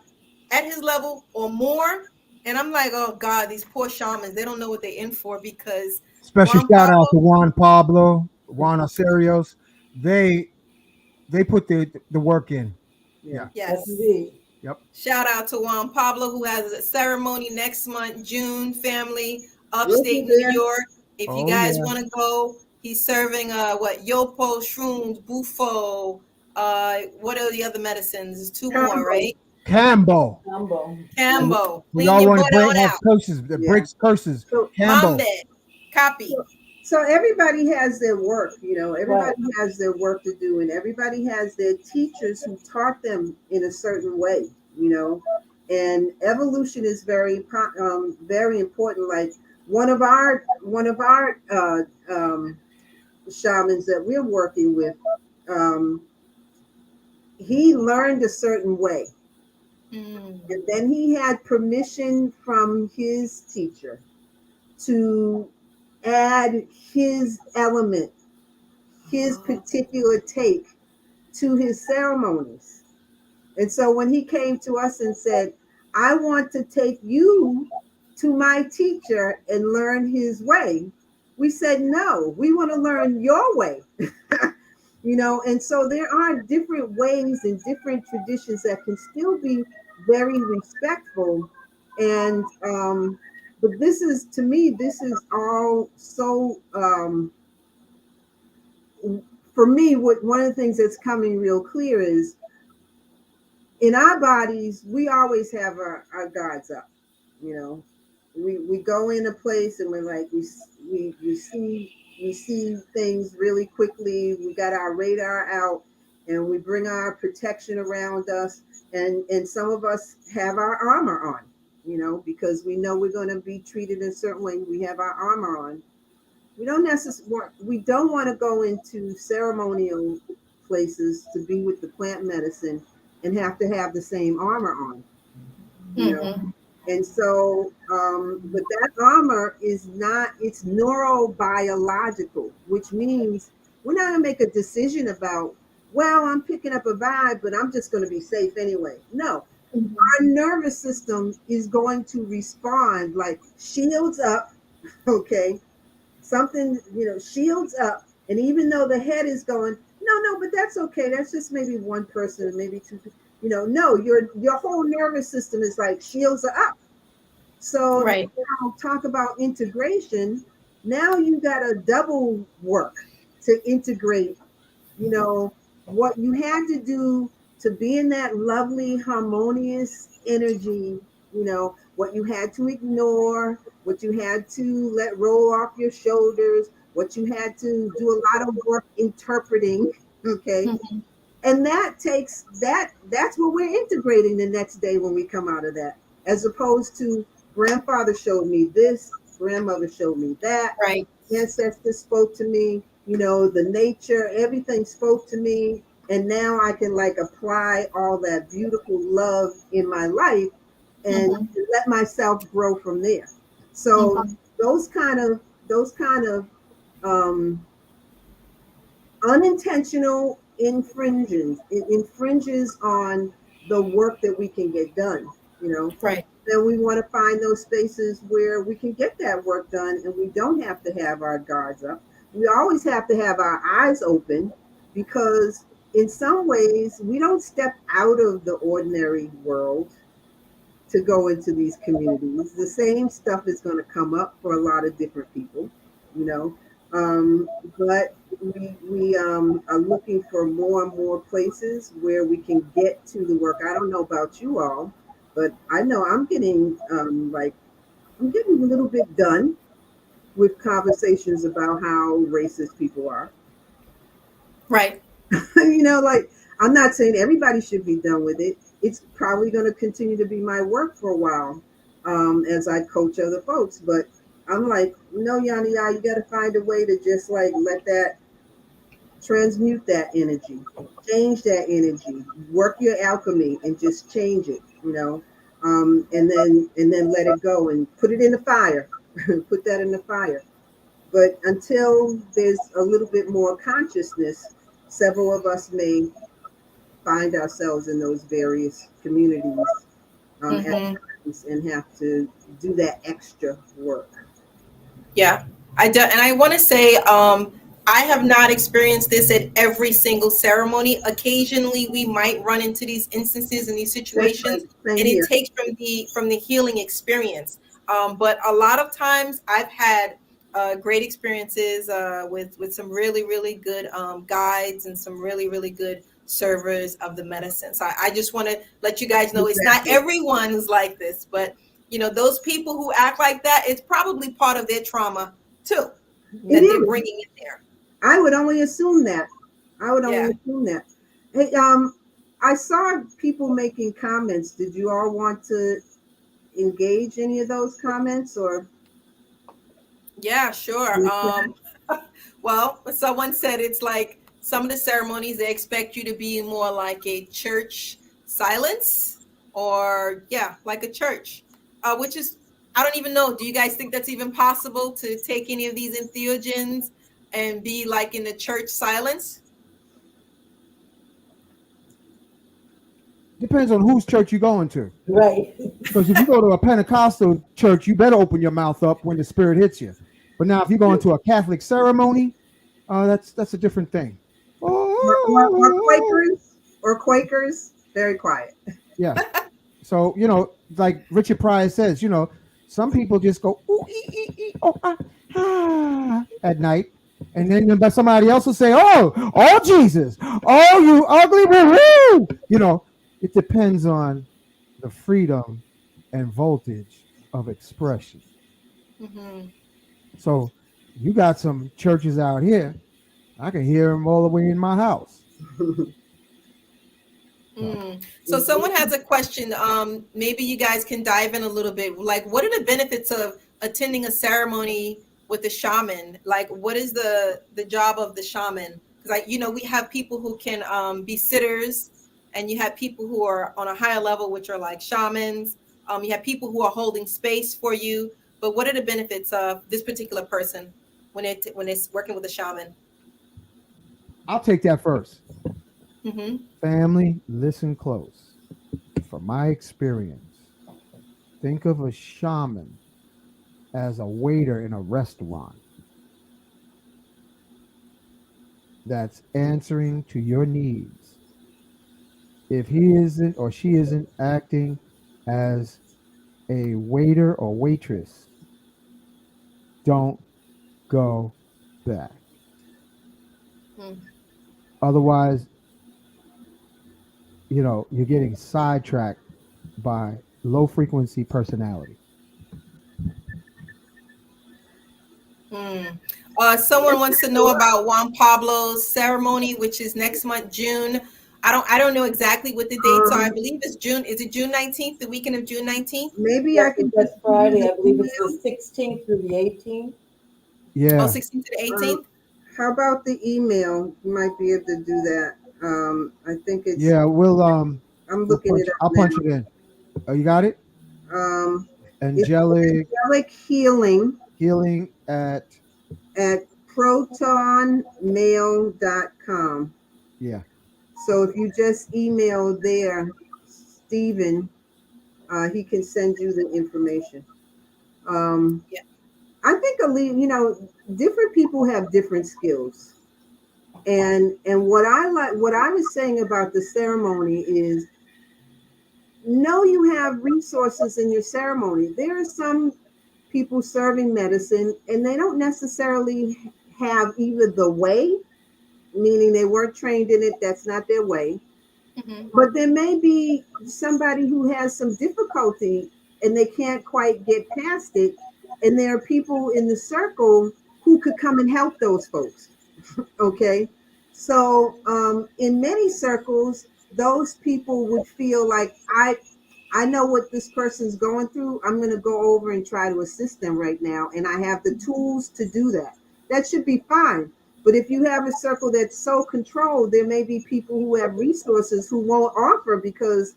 Speaker 8: at his level or more? And I'm like, oh God, these poor shamans, they don't know what they're in for because
Speaker 1: Special
Speaker 8: Juan
Speaker 1: shout out
Speaker 8: Pablo,
Speaker 1: to Juan Acerios. They put the work in.
Speaker 5: Yeah.
Speaker 1: Yeah.
Speaker 6: Yes,
Speaker 8: yes.
Speaker 6: indeed.
Speaker 1: Yep.
Speaker 8: Shout out to Juan Pablo, who has a ceremony next month, June, family,
Speaker 5: We'll be
Speaker 8: upstate New
Speaker 5: there.
Speaker 8: York. If you
Speaker 1: Oh
Speaker 8: guys
Speaker 1: yeah.
Speaker 8: want to go, he's serving Yopo, shrooms, bufo, what are the other medicines? There's two more,
Speaker 5: Combo.
Speaker 8: right?
Speaker 1: Cambo.
Speaker 6: Combo.
Speaker 8: Cambo.
Speaker 1: We
Speaker 8: Clean
Speaker 1: all
Speaker 8: your
Speaker 1: want to
Speaker 8: butt
Speaker 1: break
Speaker 8: on
Speaker 1: have
Speaker 8: out.
Speaker 1: curses that
Speaker 5: Yeah.
Speaker 1: breaks curses.
Speaker 5: So,
Speaker 1: Cambo.
Speaker 8: Mambe. Copy.
Speaker 5: so everybody has their work, everybody
Speaker 6: Right.
Speaker 5: has their work to do, and everybody has their teachers who taught them in a certain way, and evolution is very important. Like one of our shamans that we're working with, um, he learned a certain way,
Speaker 8: Mm.
Speaker 5: and then he had permission from his teacher to add his element, his particular take to his ceremonies. And so when he came to us and said, I want to take you to my teacher and learn his way, we said, no, we want to learn your way. And so there are different ways and different traditions that can still be very respectful. And but this is, to me, this is all so for me, what one of the things that's coming real clear is in our bodies, we always have our guards up. You know, we go in a place and we're like, we see things really quickly. We got our radar out and we bring our protection around us. And some of us have our armor on, because we know we're going to be treated a certain way. We have our armor on. We don't want to go into ceremonial places to be with the plant medicine and have to have the same armor on, you know.
Speaker 8: Mm-hmm.
Speaker 5: And so, but that armor is not, it's neurobiological, which means we're not going to make a decision about, well, I'm picking up a vibe, but I'm just going to be safe anyway. No, our nervous system is going to respond like shields up, okay? Something, shields up. And even though the head is going, no, but that's okay. That's just maybe one person, maybe two, no, your whole nervous system is like shields are up. So
Speaker 8: Right.
Speaker 5: now talk about integration. Now you got a double work to integrate, what you had to do to be in that lovely, harmonious energy, what you had to ignore, what you had to let roll off your shoulders, what you had to do a lot of work interpreting, okay?
Speaker 8: Mm-hmm.
Speaker 5: And that's what we're integrating the next day when we come out of that, as opposed to grandfather showed me this, grandmother showed me that,
Speaker 8: Right.
Speaker 5: ancestors spoke to me, the nature, everything spoke to me. And now I can like apply all that beautiful love in my life and
Speaker 8: Mm-hmm.
Speaker 5: let myself grow from there. So
Speaker 8: Mm-hmm.
Speaker 5: those kind of um, unintentional infringes on the work that we can get done,
Speaker 8: Right.
Speaker 5: then we want to find those spaces where we can get that work done and we don't have to have our guards up. We always have to have our eyes open, because in some ways we don't step out of the ordinary world to go into these communities. The same stuff is going to come up for a lot of different people, you know. Um, but we are looking for more and more places where we can get to the work. I don't know about you all, but I know I'm getting I'm getting a little bit done with conversations about how racist people are.
Speaker 8: Right.
Speaker 5: Like, I'm not saying everybody should be done with it. It's probably going to continue to be my work for a while, as I coach other folks. But I'm like, no, Yanni, you got to find a way to just like let that transmute that energy, change that energy, work your alchemy, and just change it. And then let it go and put it in the fire, put that in the fire. But until there's a little bit more consciousness, several of us may find ourselves in those various communities at
Speaker 8: Mm-hmm.
Speaker 5: and have to do that extra work.
Speaker 8: Yeah, I do, and I want to say, I have not experienced this at every single ceremony. Occasionally, we might run into these instances and these
Speaker 5: That's
Speaker 8: situations,
Speaker 5: right. Same
Speaker 8: and it
Speaker 5: here.
Speaker 8: takes from the healing experience. But a lot of times, I've had great experiences with some really good guides and some really good servers of the medicine. So I just want to let you guys know it's not
Speaker 5: Exactly.
Speaker 8: everyone who's like this, but those people who act like that, it's probably part of their trauma too
Speaker 5: It
Speaker 8: that they're
Speaker 5: is.
Speaker 8: bringing in there.
Speaker 5: I would only assume that. I would
Speaker 8: Yeah.
Speaker 5: only assume that. Hey, I saw people making comments. Did you all want to engage any of those comments or?
Speaker 8: Yeah, sure. Well, someone said it's like some of the ceremonies, they expect you to be more like a church silence, or yeah, like a church, which is, I don't even know. Do you guys think that's even possible to take any of these entheogens and be like in the church silence?
Speaker 1: Depends on whose church you're going to.
Speaker 6: Right.
Speaker 1: Because if you go to a Pentecostal church, you better open your mouth up when the spirit hits you. But now, if you go into a Catholic ceremony, that's a different thing.
Speaker 5: Or Quakers, very quiet.
Speaker 1: Yeah. So like Richard Pryor says, some people just go ooh, ee, ee, oh, at night, and then but somebody else will say, oh Jesus, oh you ugly woo. It depends on the freedom and voltage of expression.
Speaker 8: Mm-hmm.
Speaker 1: So you got some churches out here, I can hear them all the way in my house.
Speaker 8: So someone has a question. Maybe you guys can dive in a little bit. Like, what are the benefits of attending a ceremony with a shaman? Like, what is the job of the shaman? Because we have people who can be sitters, and you have people who are on a higher level, which are like shamans. You have people who are holding space for you. But what are the benefits of this particular person when they're working with a shaman?
Speaker 1: I'll take that first.
Speaker 8: Mm-hmm.
Speaker 1: Family, listen close. From my experience, think of a shaman as a waiter in a restaurant that's answering to your needs. If he isn't or she isn't acting as a waiter or waitress, don't go back. Otherwise, you're getting sidetracked by low frequency personality.
Speaker 8: Someone wants to know about Juan Pablo's ceremony, which is next month, June. I don't know exactly what the dates are. I believe it's June. Is it June 19th, the weekend of June 19th?
Speaker 5: Maybe
Speaker 6: Yes,
Speaker 5: I can
Speaker 6: that's
Speaker 5: just
Speaker 6: Friday. I believe it's the 16th through the 18th.
Speaker 1: Yeah.
Speaker 8: Oh, 16th to the 18th?
Speaker 5: How about the email? You might be able to do that. I think it's.
Speaker 1: Yeah,
Speaker 5: I'm looking it up.
Speaker 1: I'll punch it in. Oh, you got it? Angelic
Speaker 5: healing
Speaker 1: at
Speaker 5: protonmail.com.
Speaker 1: Yeah.
Speaker 5: So if you just email there, Stephen, he can send you the information.
Speaker 8: Yeah.
Speaker 5: I think different people have different skills. And what I was saying about the ceremony is, know you have resources in your ceremony. There are some people serving medicine and they don't necessarily have either the way, meaning they weren't trained in it, that's not their way.
Speaker 8: Mm-hmm.
Speaker 5: But there may be somebody who has some difficulty and they can't quite get past it. And there are people in the circle who could come and help those folks. Okay. So in many circles, those people would feel like I know what this person's going through. I'm going to go over and try to assist them right now. And I have the tools to do that. That should be fine. But if you have a circle that's so controlled, there may be people who have resources who won't offer because,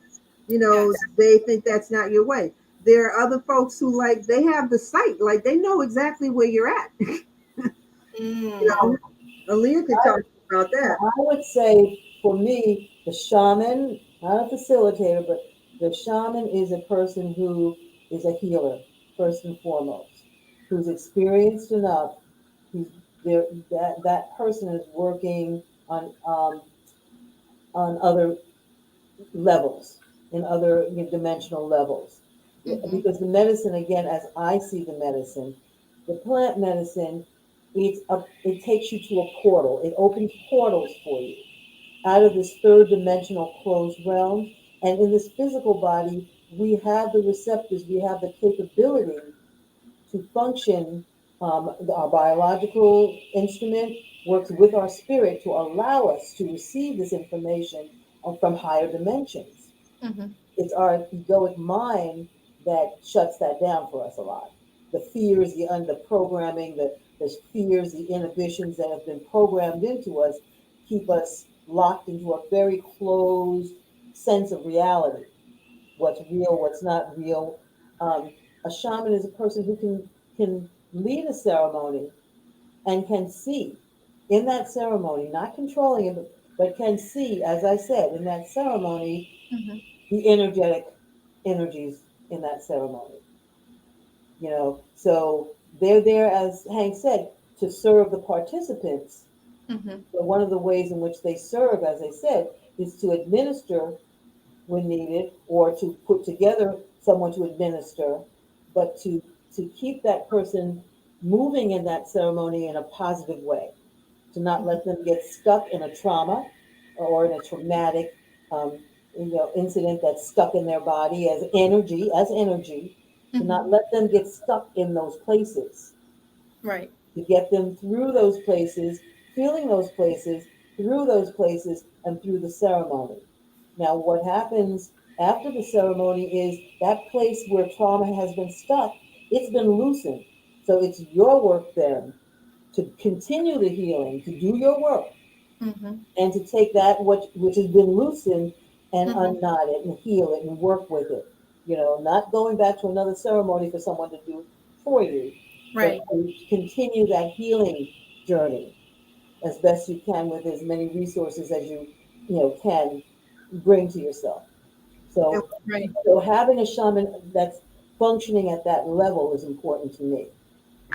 Speaker 8: Yes.
Speaker 5: they think that's not your way. There are other folks who they have the sight, like they know exactly where you're at. Aaliyah could talk about that.
Speaker 6: I would say for me, the shaman, not a facilitator, but The shaman is a person who is a healer, first and foremost, who's experienced enough. Who's there, that person is working on other levels, in other dimensional levels.
Speaker 8: Mm-hmm.
Speaker 6: Because the medicine, again, as I see the medicine, the plant medicine, it takes you to a portal. It opens portals for you out of this third dimensional closed realm. And in this physical body, we have the receptors, we have the capability to function. Our biological instrument works with our spirit to allow us to receive this information from higher dimensions.
Speaker 8: Mm-hmm.
Speaker 6: It's our egoic mind that shuts that down for us a lot. The fears, the programming, the fears, the inhibitions that have been programmed into us keep us locked into a very closed sense of reality. What's real, what's not real. A shaman is a person who can lead a ceremony and can see in that ceremony, not controlling it, but can see, as I said, in that ceremony,
Speaker 8: Mm-hmm.
Speaker 6: the energetic energies in that ceremony. So they're there, as Hank said, to serve the participants.
Speaker 8: Mm-hmm.
Speaker 6: But one of the ways in which they serve, as I said, is to administer when needed, or to put together someone to administer, but to keep that person moving in that ceremony in a positive way, to not let them get stuck in a trauma or in a traumatic incident that's stuck in their body as energy, to not
Speaker 8: Mm-hmm.
Speaker 6: let them get stuck in those places,
Speaker 8: Right.
Speaker 6: to get them through those places, feeling those places, through those places, and through the ceremony. Now, what happens after the ceremony is that place where trauma has been stuck, it's been loosened. So it's your work then to continue the healing, to do your work,
Speaker 8: Mm-hmm.
Speaker 6: and to take that which has been loosened and
Speaker 8: Mm-hmm.
Speaker 6: unknot it and heal it and work with it. Not going back to another ceremony for someone to do for you, but
Speaker 8: Right.
Speaker 6: to continue that healing journey as best you can with as many resources as you can bring to yourself.
Speaker 5: And,
Speaker 6: So,
Speaker 8: Right.
Speaker 6: so having a shaman that's functioning at that level is important to me.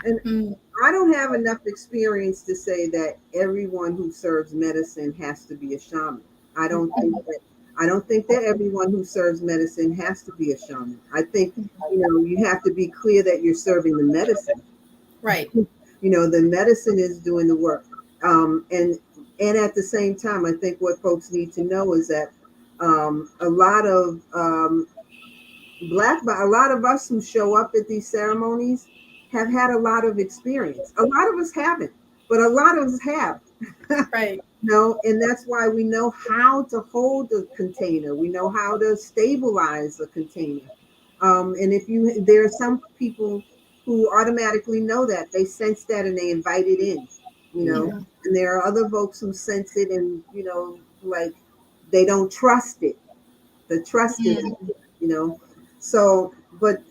Speaker 5: and
Speaker 8: Mm.
Speaker 5: I don't have enough experience to say that everyone who serves medicine has to be a shaman. I don't think that I don't think that everyone who serves medicine has to be a shaman. I think, you have to be clear that you're serving the medicine.
Speaker 8: Right.
Speaker 5: The medicine is doing the work. And at the same time, I think what folks need to know is that a lot of a lot of us who show up at these ceremonies have had a lot of experience. A lot of us haven't, but a lot of us have.
Speaker 8: Right.
Speaker 5: And that's why we know how to hold the container. We know how to stabilize the container. And there are some people who automatically know that, they sense that and they invite it in, you know.
Speaker 8: Mm-hmm.
Speaker 5: And there are other folks who sense it and like they don't trust it. The trust is,
Speaker 8: Mm.
Speaker 5: you know. So, but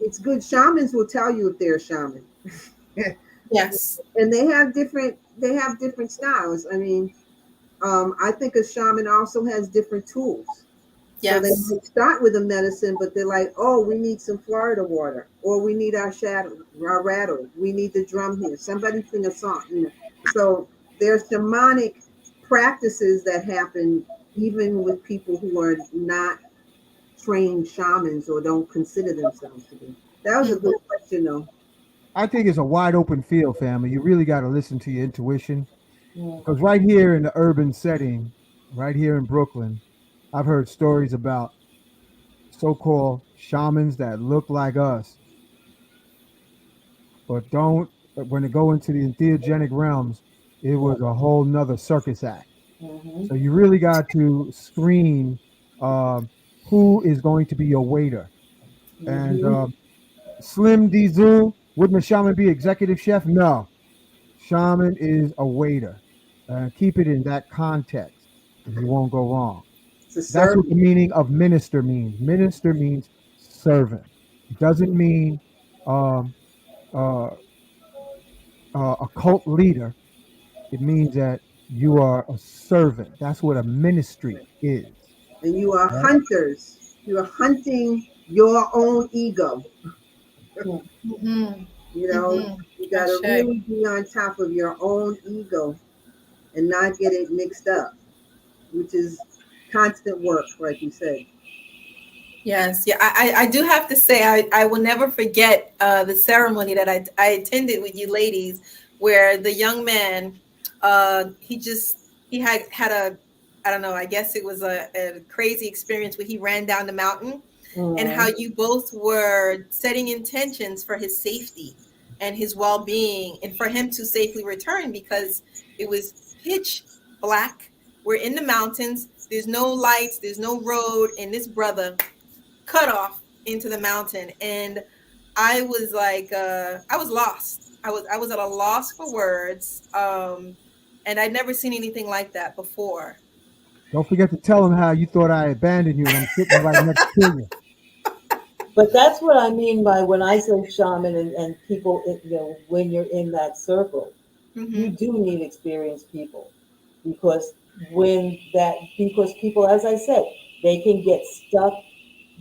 Speaker 5: it's good. Shamans will tell you if they're a shaman.
Speaker 8: Yes.
Speaker 5: And they have different styles. I mean, I think a shaman also has different tools. So they
Speaker 8: Yes.
Speaker 5: might start with a medicine, but they're like, oh, we need some Florida water, or we need our rattle, we need the drum here. Somebody sing a song. So there's shamanic practices that happen even with people who are not trained shamans or don't consider themselves to be. That was a
Speaker 8: Mm-hmm.
Speaker 5: good question, though.
Speaker 1: I think it's a wide open field, family. You really got to listen to your intuition
Speaker 6: Mm.
Speaker 1: because right here in the urban setting, right here in Brooklyn, I've heard stories about so-called shamans that look like us, but don't. But when they go into the entheogenic realms, it was a whole nother circus act.
Speaker 6: Mm-hmm.
Speaker 1: So you really got to screen um, who is going to be your waiter. And
Speaker 6: Mm-hmm.
Speaker 1: Slim Diesel, wouldn't a shaman be executive chef? No, shaman is a waiter. Keep it in that context, and you won't go wrong.
Speaker 5: It's a
Speaker 1: That's what
Speaker 5: service.
Speaker 1: the meaning of minister means. Minister means servant. It doesn't mean um, uh, a cult leader. It means that you are a servant. That's what a ministry is.
Speaker 5: And you are
Speaker 1: Right?
Speaker 5: hunters. you're hunting your own ego.
Speaker 8: Mm-hmm.
Speaker 5: You know,
Speaker 8: Mm-hmm.
Speaker 5: you got to
Speaker 8: Ashe.
Speaker 5: really be on top of your own ego and not get it mixed up, which is constant work, like you said.
Speaker 8: Yes, yeah, I do have to say I will never forget the ceremony that I attended with you ladies, where the young man he had a, I don't know, I guess it was a crazy experience where he ran down the mountain, and how you both were setting intentions for his safety and his well-being, and for him to safely return, because it was pitch black. We're in the mountains. There's no lights. There's no road, and this brother cut off into the mountain, and I was like, I was lost. I was at a loss for words, and I'd never seen anything like that before.
Speaker 1: Don't forget to tell him how you thought I abandoned you and I'm sitting right next to you.
Speaker 6: But that's what I mean by when I say shaman and people, when you're in that circle, you
Speaker 8: Mm-hmm.
Speaker 6: do need experienced people, because because people, as I said, they can get stuck.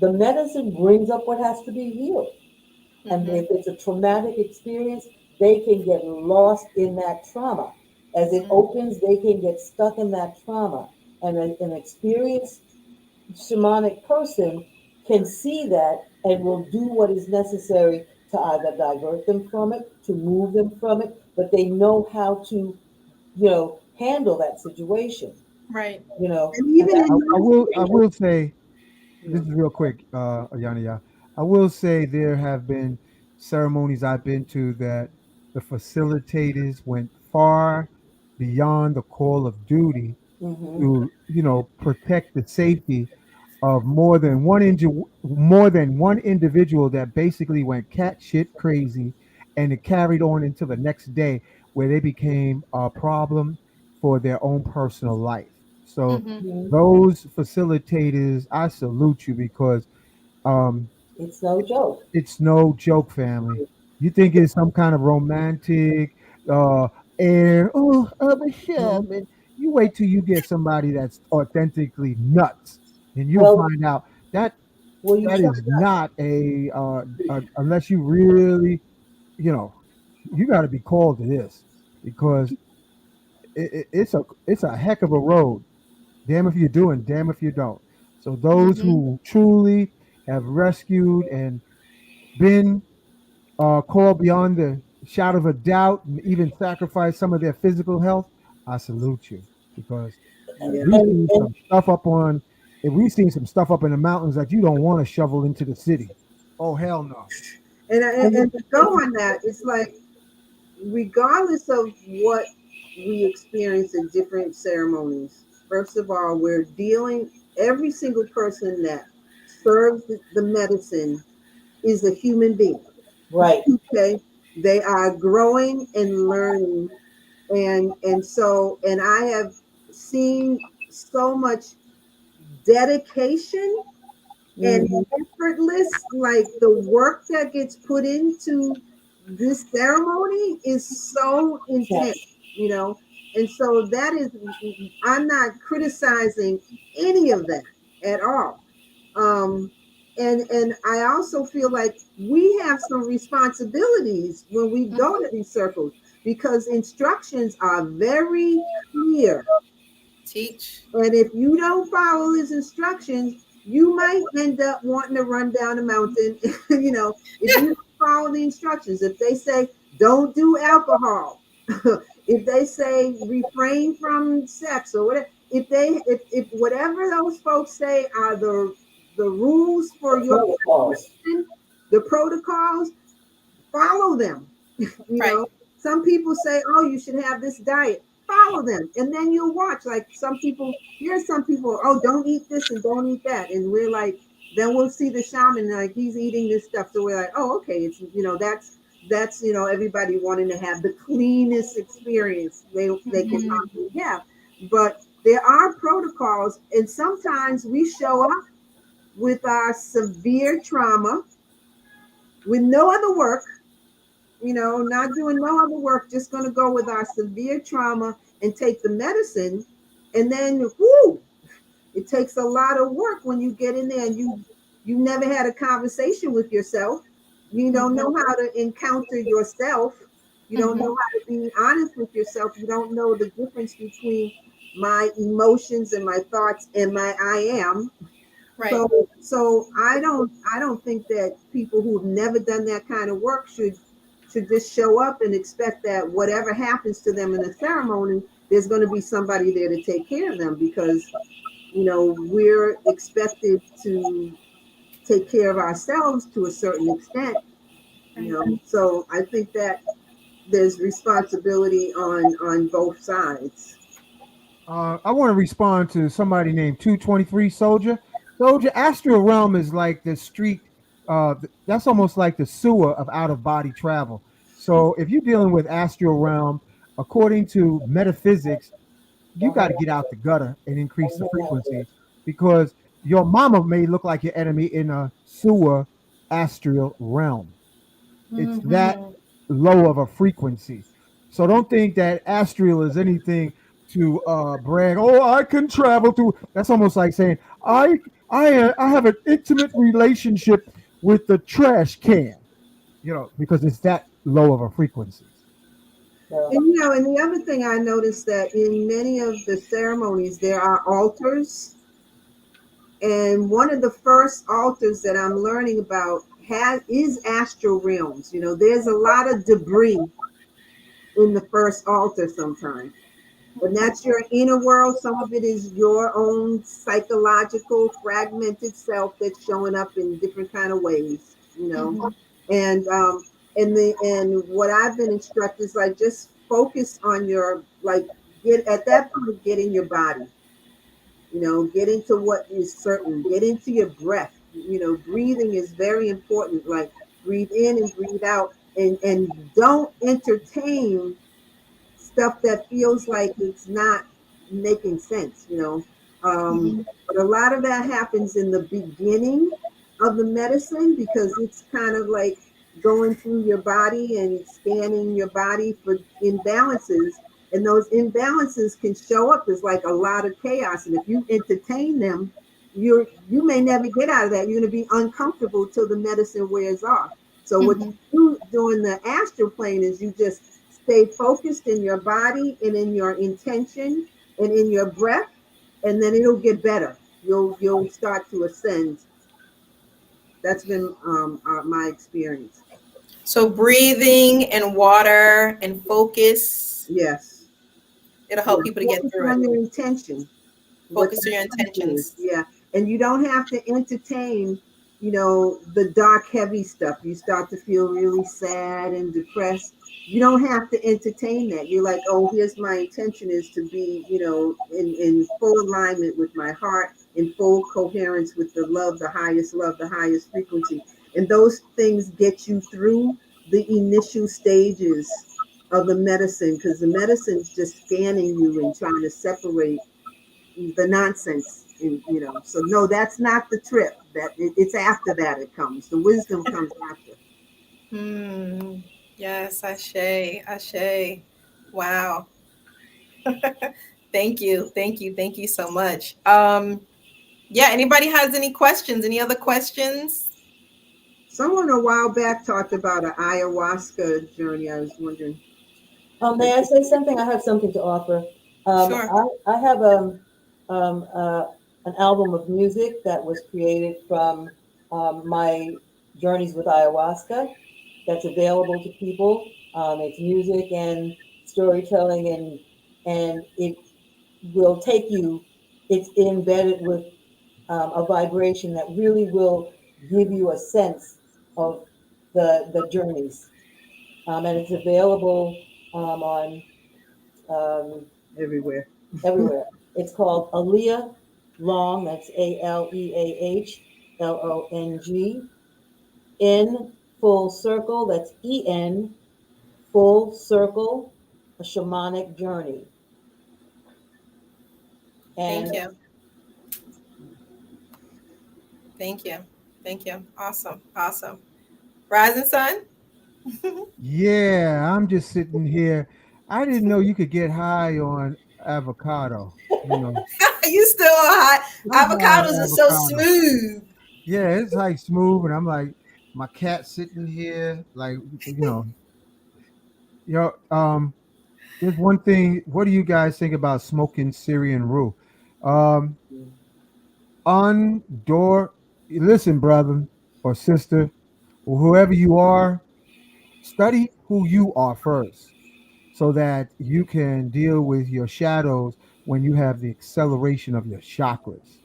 Speaker 6: The medicine brings up what has to be healed. And
Speaker 8: Mm-hmm.
Speaker 6: if it's a traumatic experience, they can get lost in that trauma. As it opens, they can get stuck in that trauma. And an experienced shamanic person can see that and will do what is necessary to either divert them from it, to move them from it, but they know how to, handle that situation,
Speaker 8: Right.
Speaker 5: And
Speaker 6: and
Speaker 5: even
Speaker 6: that,
Speaker 5: in
Speaker 1: I
Speaker 5: those
Speaker 1: will say this
Speaker 6: you
Speaker 1: is real quick, Yanaya. I will say there have been ceremonies I've been to that the facilitators went far beyond the call of duty
Speaker 6: hmm
Speaker 1: to, protect the safety of more than one individual that basically went cat shit crazy, and it carried on into the next day where they became a problem for their own personal life. So
Speaker 8: Mm-hmm.
Speaker 1: those facilitators, I salute you because um,
Speaker 6: it's no joke.
Speaker 1: it's no joke, family. You think it's some kind of romantic, uh, and I'm a
Speaker 6: Mhm.
Speaker 1: shaman. You wait till you get somebody that's authentically nuts, and you'll
Speaker 6: Well,
Speaker 1: find out that
Speaker 6: you
Speaker 1: that
Speaker 6: try
Speaker 1: is not unless you really, you know, you got to be called to this because it's a heck of a road. Damn if you do and damn if you don't. So those
Speaker 8: Mm-hmm.
Speaker 1: who truly have rescued and been called beyond the shadow of a doubt and even sacrifice some of their physical health, I salute you because
Speaker 5: yeah.
Speaker 1: we've
Speaker 6: and
Speaker 1: seen some stuff up on, if we've seen some stuff up in the mountains that you don't want to shovel into the city. Oh hell no.
Speaker 5: And to go on that, it's like regardless of what we experience in different ceremonies, first of all, we're dealing, every single person that serves the medicine is a human being.
Speaker 6: right.
Speaker 5: Okay. They are growing and learning. And I have seen so much dedication and
Speaker 6: hmm
Speaker 5: effortless, like the work that gets put into this ceremony is so intense,
Speaker 6: Yes.
Speaker 5: you know. And so that is, I'm not criticizing any of that at all. um and I also feel like we have some responsibilities when we go to these circles, because instructions are very clear,
Speaker 8: Teach.
Speaker 5: and if you don't follow his instructions, you might end up wanting to run down a mountain. If you don't follow the instructions, if they say don't do alcohol, if they say refrain from sex or whatever, if whatever those folks say are the rules for your
Speaker 6: Protocols.
Speaker 5: preparation, the protocols, follow them. you
Speaker 8: Right.
Speaker 5: know, some people say, oh, you should have this diet. Follow them. And then you'll watch. Like some people, here's some people, oh, don't eat this and don't eat that. And we're like, then we'll see the shaman, like he's eating this stuff. So we're like, oh, okay. It's, that's, everybody wanting to have the cleanest experience they can
Speaker 8: Mm-hmm.
Speaker 5: possibly have. But there are protocols. And sometimes we show up with our severe trauma with no other work, not doing no other work, just going to go with our severe trauma and take the medicine. And then, whoo, it takes a lot of work when you get in there and you never had a conversation with yourself. You don't know how to encounter yourself. You don't know how to be honest with yourself. You don't know the difference between my emotions and my thoughts and my I am.
Speaker 8: Right.
Speaker 5: So I don't think that people who've never done that kind of work should just show up and expect that whatever happens to them in a ceremony, there's going to be somebody there to take care of them, because we're expected to take care of ourselves to a certain extent. So I think that there's responsibility on both sides.
Speaker 1: I want to respond to somebody named 223 Soldier. Soldier, astral realm is like the street. That's almost like the sewer of out of body travel. So if you're dealing with astral realm, according to metaphysics, you got to get out the gutter and increase the frequency, because your mama may look like your enemy in a sewer astral realm. It's that low of a frequency. So don't think that astral is anything to brag. Oh, I can travel through. That's almost like saying I have an intimate relationship with the trash can. Because it's that low of a frequency.
Speaker 5: And the other thing I noticed, that in many of the ceremonies there are altars, and one of the first altars that I'm learning about is astral realms. There's a lot of debris in the first altar sometimes. And that's your inner world. Some of it is your own psychological fragmented self that's showing up in different kind of ways, And and what I've been instructed is, like, just focus on your, like, get in your body, get into what is certain, get into your breath. Breathing is very important. Like, breathe in and breathe out, and don't entertain stuff that feels like it's not making sense. But a lot of that happens in the beginning of the medicine, because it's kind of like going through your body and scanning your body for imbalances. And those imbalances can show up as like a lot of chaos. And if you entertain them, you may never get out of that. You're going to be uncomfortable till the medicine wears off. So what you do during the astral plane is you just stay focused in your body and in your intention and in your breath, and then it'll get better. You'll start to ascend. That's been my experience.
Speaker 8: So breathing and water and focus.
Speaker 5: Yes.
Speaker 8: It'll help people to get through
Speaker 5: on
Speaker 8: it.
Speaker 5: your intention.
Speaker 8: Focus on your intentions.
Speaker 5: Yeah. And you don't have to entertain, the dark, heavy stuff. You start to feel really sad and depressed. You don't have to entertain that. You're like, oh, here's my intention is to be, in full alignment with my heart, in full coherence with the love, the highest frequency. And those things get you through the initial stages of the medicine, because the medicine's just scanning you and trying to separate the nonsense. So no, that's not the trip. It's after that it comes. The wisdom comes after.
Speaker 8: Yes, Ashe. Wow. Thank you so much. Yeah, anybody has any questions? Any other questions?
Speaker 5: Someone a while back talked about an ayahuasca journey. I was wondering.
Speaker 6: May I say something? I have something to offer.
Speaker 8: Sure.
Speaker 6: I have an album of music that was created from my journeys with ayahuasca that's available to people. It's music and storytelling, and it will take you, it's embedded with a vibration that really will give you a sense of the journeys. And it's available on
Speaker 5: everywhere.
Speaker 6: It's called Aleah Long. That's ALEAH LONG. In Full Circle. That's EN Full Circle. A Shamanic Journey.
Speaker 8: And Thank you. Awesome. Rising Sun.
Speaker 1: Yeah, I'm just sitting here. I didn't know you could get high on avocado.
Speaker 8: You still hot. Avocados are so smooth.
Speaker 1: Yeah, it's like smooth, and I'm like, my cat sitting here, like, you know. There's one thing. What do you guys think about smoking Syrian rue? Um, Undor. Listen, brother or sister, or whoever you are, study who you are first, so that you can deal with your shadows when you have the acceleration of your chakras.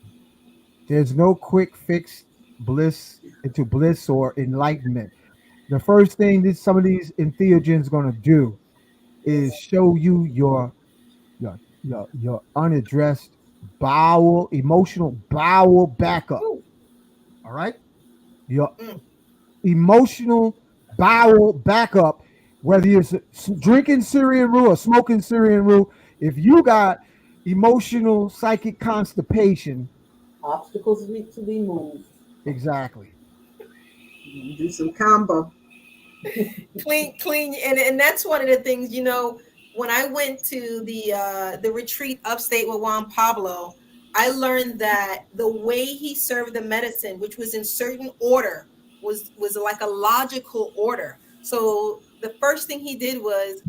Speaker 1: There's no quick fix bliss or enlightenment. The first thing that some of these entheogens going to do is show you your unaddressed bowel, emotional bowel backup.
Speaker 8: Ooh,
Speaker 1: All right, your
Speaker 8: mm,
Speaker 1: emotional bowel backup. Whether you're drinking Syrian rue or smoking Syrian rue, if you got emotional psychic constipation,
Speaker 6: Obstacles need to be moved.
Speaker 1: exactly.
Speaker 5: Do some combo.
Speaker 8: clean, and that's one of the things, when I went to the retreat upstate with Juan Pablo, I learned that the way he served the medicine, which was in certain order, was like a logical order. So the first thing he did was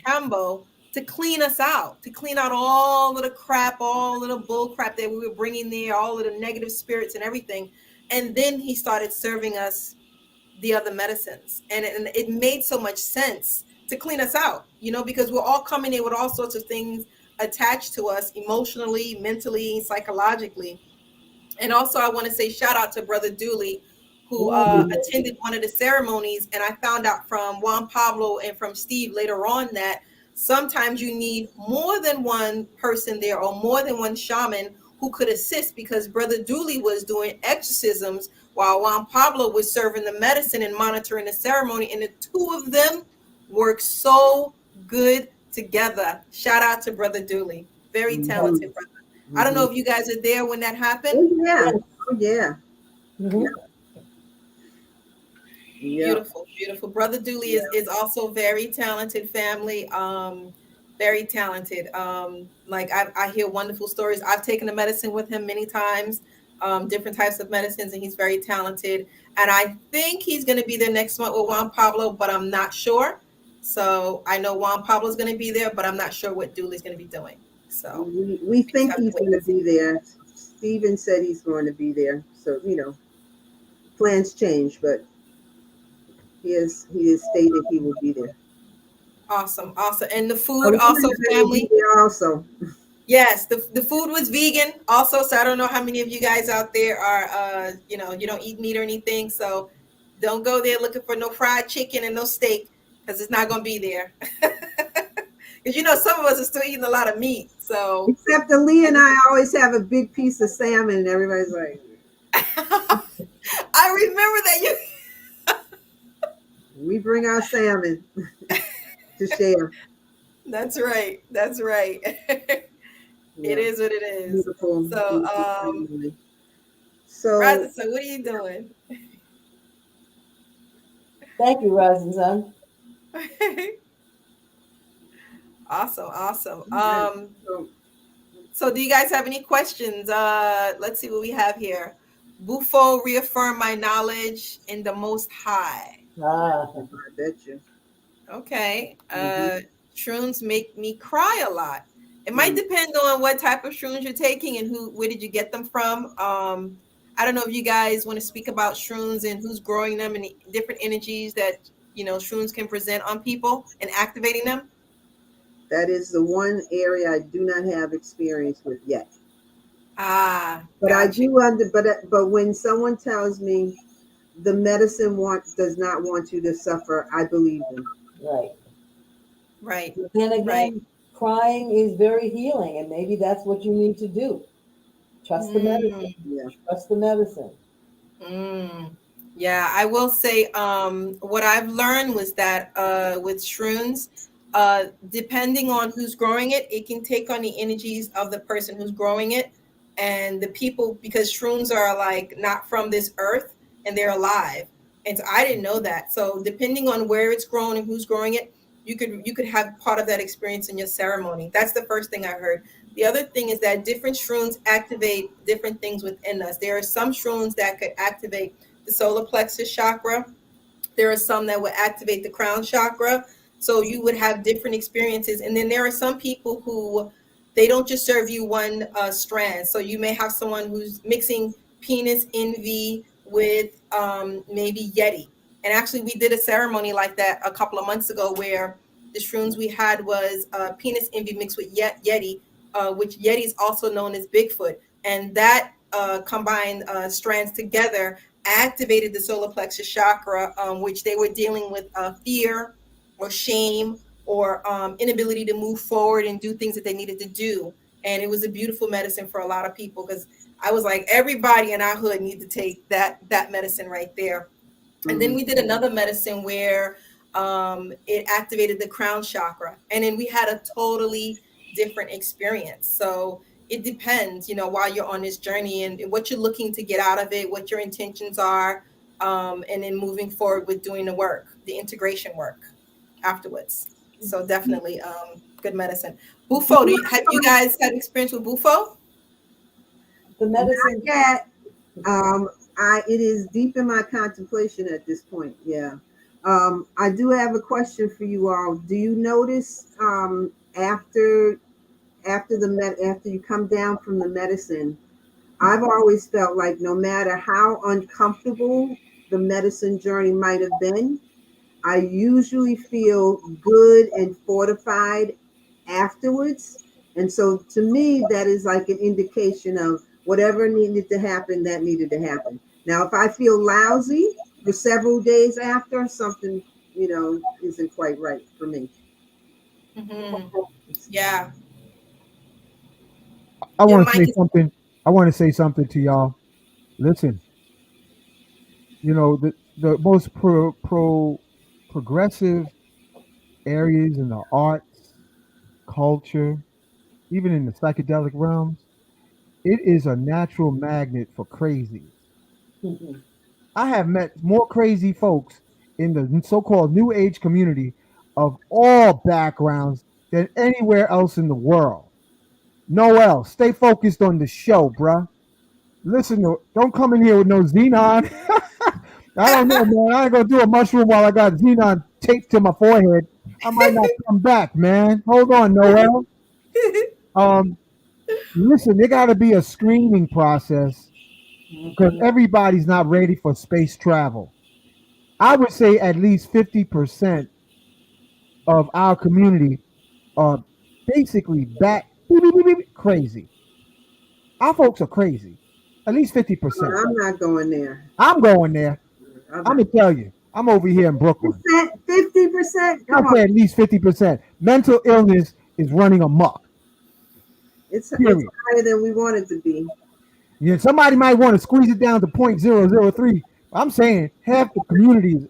Speaker 8: Cambo to clean us out, to clean out all of the crap, all of the bull crap that we were bringing there, all of the negative spirits and everything. And then he started serving us the other medicines, and it made so much sense to clean us out, because we're all coming in with all sorts of things attached to us emotionally, mentally, psychologically. And also, I want to say shout out to Brother Dooley, who attended one of the ceremonies. And I found out from Juan Pablo and from Steve later on that sometimes you need more than one person there or more than one shaman who could assist, because Brother Dooley was doing exorcisms while Juan Pablo was serving the medicine and monitoring the ceremony. And the two of them work so good together. Shout out to Brother Dooley. Very talented brother. I don't know if you guys are there when that happened.
Speaker 5: Oh yeah. Oh yeah.
Speaker 6: Mhm.
Speaker 5: Yeah.
Speaker 8: Beautiful, beautiful. Brother Dooley is also very talented family. Very talented. Like I hear wonderful stories. I've taken the medicine with him many times, different types of medicines, and he's very talented. And I think he's going to be there next month with Juan Pablo, but I'm not sure. So I know Juan Pablo's going to be there, but I'm not sure what Dooley's going to be doing. So
Speaker 5: We
Speaker 8: just
Speaker 5: think
Speaker 8: have to
Speaker 5: he's
Speaker 8: wait
Speaker 5: going to
Speaker 8: and see.
Speaker 5: be there. Steven said he's going to be there. So, plans change, but he has stated he will be there.
Speaker 8: Awesome, awesome. And the food
Speaker 5: Alina
Speaker 8: also,
Speaker 5: will be
Speaker 8: family.
Speaker 5: there also.
Speaker 8: Yes, the food was vegan also. So I don't know how many of you guys out there are, you don't eat meat or anything. So don't go there looking for no fried chicken and no steak, because it's not going to be there. Because some of us are still eating a lot of meat. So
Speaker 5: Except Ali and I always have a big piece of salmon, and everybody's like,
Speaker 8: I remember that you.
Speaker 5: we bring our salmon to share.
Speaker 8: That's right. That's right.
Speaker 5: Yeah.
Speaker 8: It is what it is.
Speaker 5: Beautiful.
Speaker 8: So,
Speaker 5: Beautiful. So,
Speaker 8: Razan, so what are you doing?
Speaker 6: Thank you, Rising Sun.
Speaker 8: Awesome, awesome.
Speaker 5: so
Speaker 8: So do you guys have any questions? Let's see what we have here. Bufo reaffirm my knowledge in the Most High.
Speaker 6: Ah,
Speaker 5: I bet you.
Speaker 8: Okay. Shrooms make me cry a lot. It might depend on what type of shrooms you're taking and where did you get them from. I don't know if you guys want to speak about shrooms and who's growing them and the different energies that shrooms can present on people and activating them.
Speaker 5: That is the one area I do not have experience with yet.
Speaker 8: Ah,
Speaker 5: But I
Speaker 8: gotcha.
Speaker 5: do but when someone tells me the medicine does not want you to suffer, I believe them.
Speaker 6: right.
Speaker 8: Right.
Speaker 6: But then again,
Speaker 8: Right.
Speaker 6: crying is very healing, and maybe that's what you need to do. Trust the medicine.
Speaker 5: Yeah.
Speaker 6: Trust the medicine.
Speaker 8: Yeah, I will say what I've learned was that with shrooms, depending on who's growing it, it can take on the energies of the person who's growing it and the people, because shrooms are like not from this earth and they're alive. And so I didn't know that. So depending on where it's grown and who's growing it, you could have part of that experience in your ceremony. That's the first thing I heard. The other thing is that different shrooms activate different things within us. There are some shrooms that could activate the solar plexus chakra. There are some that would activate the crown chakra. So you would have different experiences. And then there are some people who they don't just serve you one strand. So you may have someone who's mixing penis envy with maybe Yeti. And actually, we did a ceremony like that a couple of months ago where the shrooms we had was penis envy mixed with Yeti, which Yeti is also known as Bigfoot. And that combined strands together activated the solar plexus chakra, which they were dealing with fear or shame or inability to move forward and do things that they needed to do. And it was a beautiful medicine for a lot of people because I was like, everybody in our hood needs to take that medicine right there. And then we did another medicine where it activated the crown chakra. And then we had a totally different experience. So it depends, while you're on this journey and what you're looking to get out of it, what your intentions are, and then moving forward with doing the work, the integration work afterwards. So definitely good medicine. Bufo, have you guys had experience with Bufo?
Speaker 6: The medicine.
Speaker 5: Not yet. It is deep in my contemplation at this point. Yeah. I do have a question for you all. Do you notice after you come down from the medicine, I've always felt like no matter how uncomfortable the medicine journey might have been, I usually feel good and fortified afterwards. And so to me, that is like an indication of whatever needed to happen, that needed to happen. Now, if I feel lousy for several days after, something, isn't quite right for me.
Speaker 8: Mm-hmm. Yeah.
Speaker 1: I want to say something. I want to say something to y'all. Listen, the most progressive areas in the arts, culture, even in the psychedelic realms, it is a natural magnet for crazies. I have met more crazy folks in the so-called new age community of all backgrounds than anywhere else in the world. Noel, stay focused on the show, bruh. Listen, don't come in here with no xenon. I don't know, man. I ain't gonna do a mushroom while I got xenon taped to my forehead. I might not come back, man. Hold on, Noel. Listen, there got to be a screening process because everybody's not ready for space travel. I would say at least 50% of our community are basically crazy. Our folks are crazy. At least 50%.
Speaker 5: I'm not going there.
Speaker 1: I'm going there. I'm gonna tell you. I'm over here in Brooklyn.
Speaker 5: 50%.
Speaker 1: I'll say at least 50%. Mental illness is running amok.
Speaker 5: It's higher than we want it to be.
Speaker 1: Yeah, somebody might want to squeeze it down to 0.003. I'm saying half the community is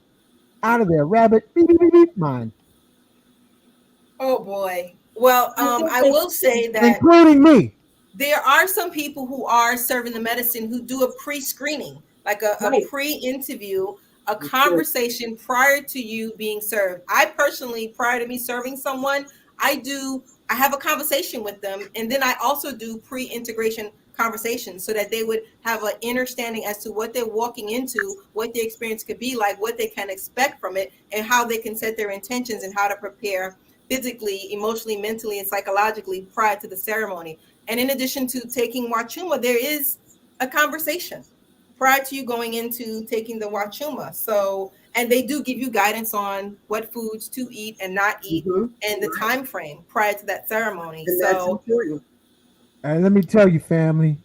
Speaker 1: out of their rabbit mind.
Speaker 8: Oh boy. Well, I will say that
Speaker 1: including me.
Speaker 8: There are some people who are serving the medicine who do a pre-screening, like a pre-interview, a conversation prior to you being served. I personally, prior to me serving someone, I have a conversation with them, and then I also do pre-integration conversations so that they would have an understanding as to what they're walking into, what the experience could be like, what they can expect from it, and how they can set their intentions and how to prepare physically, emotionally, mentally, and psychologically prior to the ceremony. And in addition to taking Wachuma, there is a conversation prior to you going into taking the Wachuma. So, and they do give you guidance on what foods to eat and not eat, and the time frame prior to that ceremony.
Speaker 5: And that's important.
Speaker 1: And let me tell you, family,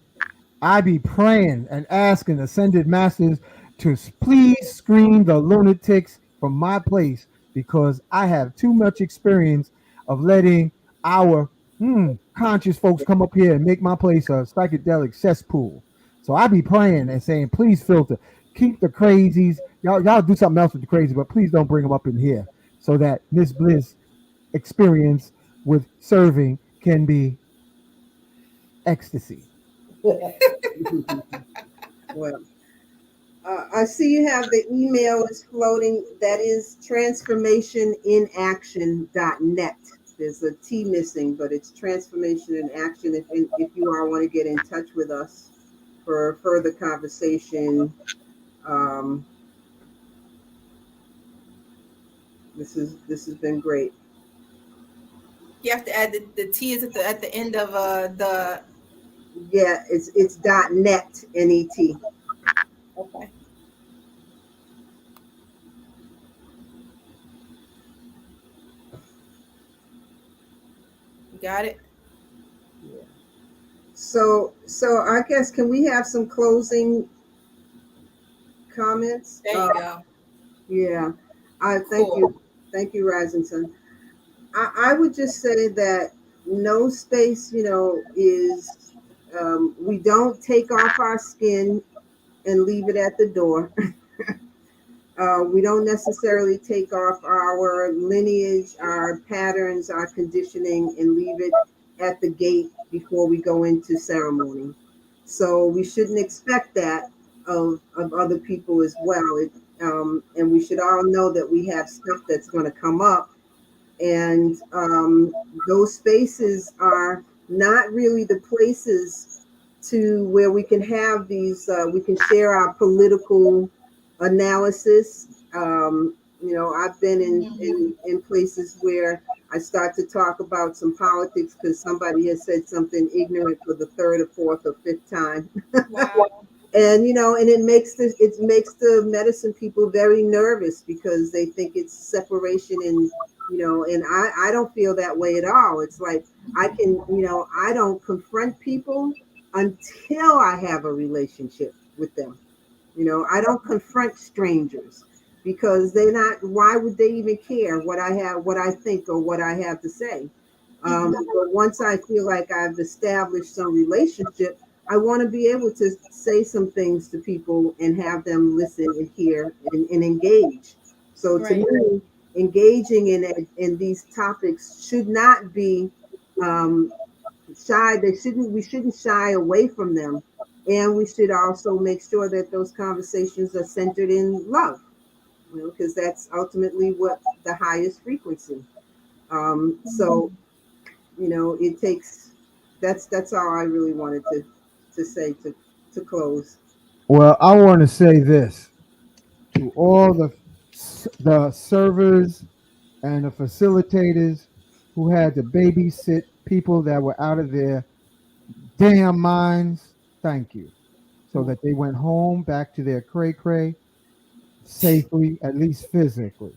Speaker 1: I be praying and asking ascended masters to please screen the lunatics from my place because I have too much experience of letting our conscious folks come up here and make my place a psychedelic cesspool. So I be praying and saying, please filter, keep the crazies. Y'all do something else with the crazy, but please don't bring them up in here so that Miss Bliss experience with serving can be ecstasy.
Speaker 5: Well, I see you have the email is floating. That is transformationinaction.net. There's a T missing, but it's transformation and action. If you all want to get in touch with us for further conversation, um, this has been great.
Speaker 8: You have to add the T is at the end of the.
Speaker 5: Yeah, it's .net, NET.
Speaker 8: Okay. You got it.
Speaker 5: Yeah. So I guess, can we have some closing comments?
Speaker 8: There you go.
Speaker 5: Yeah.
Speaker 8: Cool.
Speaker 5: Thank you, Risington. I would just say that no space, is we don't take off our skin and leave it at the door. We don't necessarily take off our lineage, our patterns, our conditioning, and leave it at the gate before we go into ceremony. So we shouldn't expect that of other people as well. And we should all know that we have stuff that's going to come up. And those spaces are not really the places to where we can have these, we can share our political analysis. I've been in places where I start to talk about some politics because somebody has said something ignorant for the third or fourth or fifth time.
Speaker 8: Wow.
Speaker 5: And and it makes the medicine people very nervous because they think it's separation, and and I don't feel that way at all. It's like I can, I don't confront people until I have a relationship with them. I don't confront strangers because they're not, why would they even care what I think or what I have to say? But once I feel like I've established some relationship, I want to be able to say some things to people and have them listen and hear and engage. So to me, engaging in these topics should not be shy. We shouldn't shy away from them. And we should also make sure that those conversations are centered in love, because that's ultimately what the highest frequency. So, it takes, that's all I really wanted to say to close.
Speaker 1: Well, I want to say this to all the servers and the facilitators who had to babysit people that were out of their damn minds. Thank you. So that they went home back to their cray cray safely, at least physically.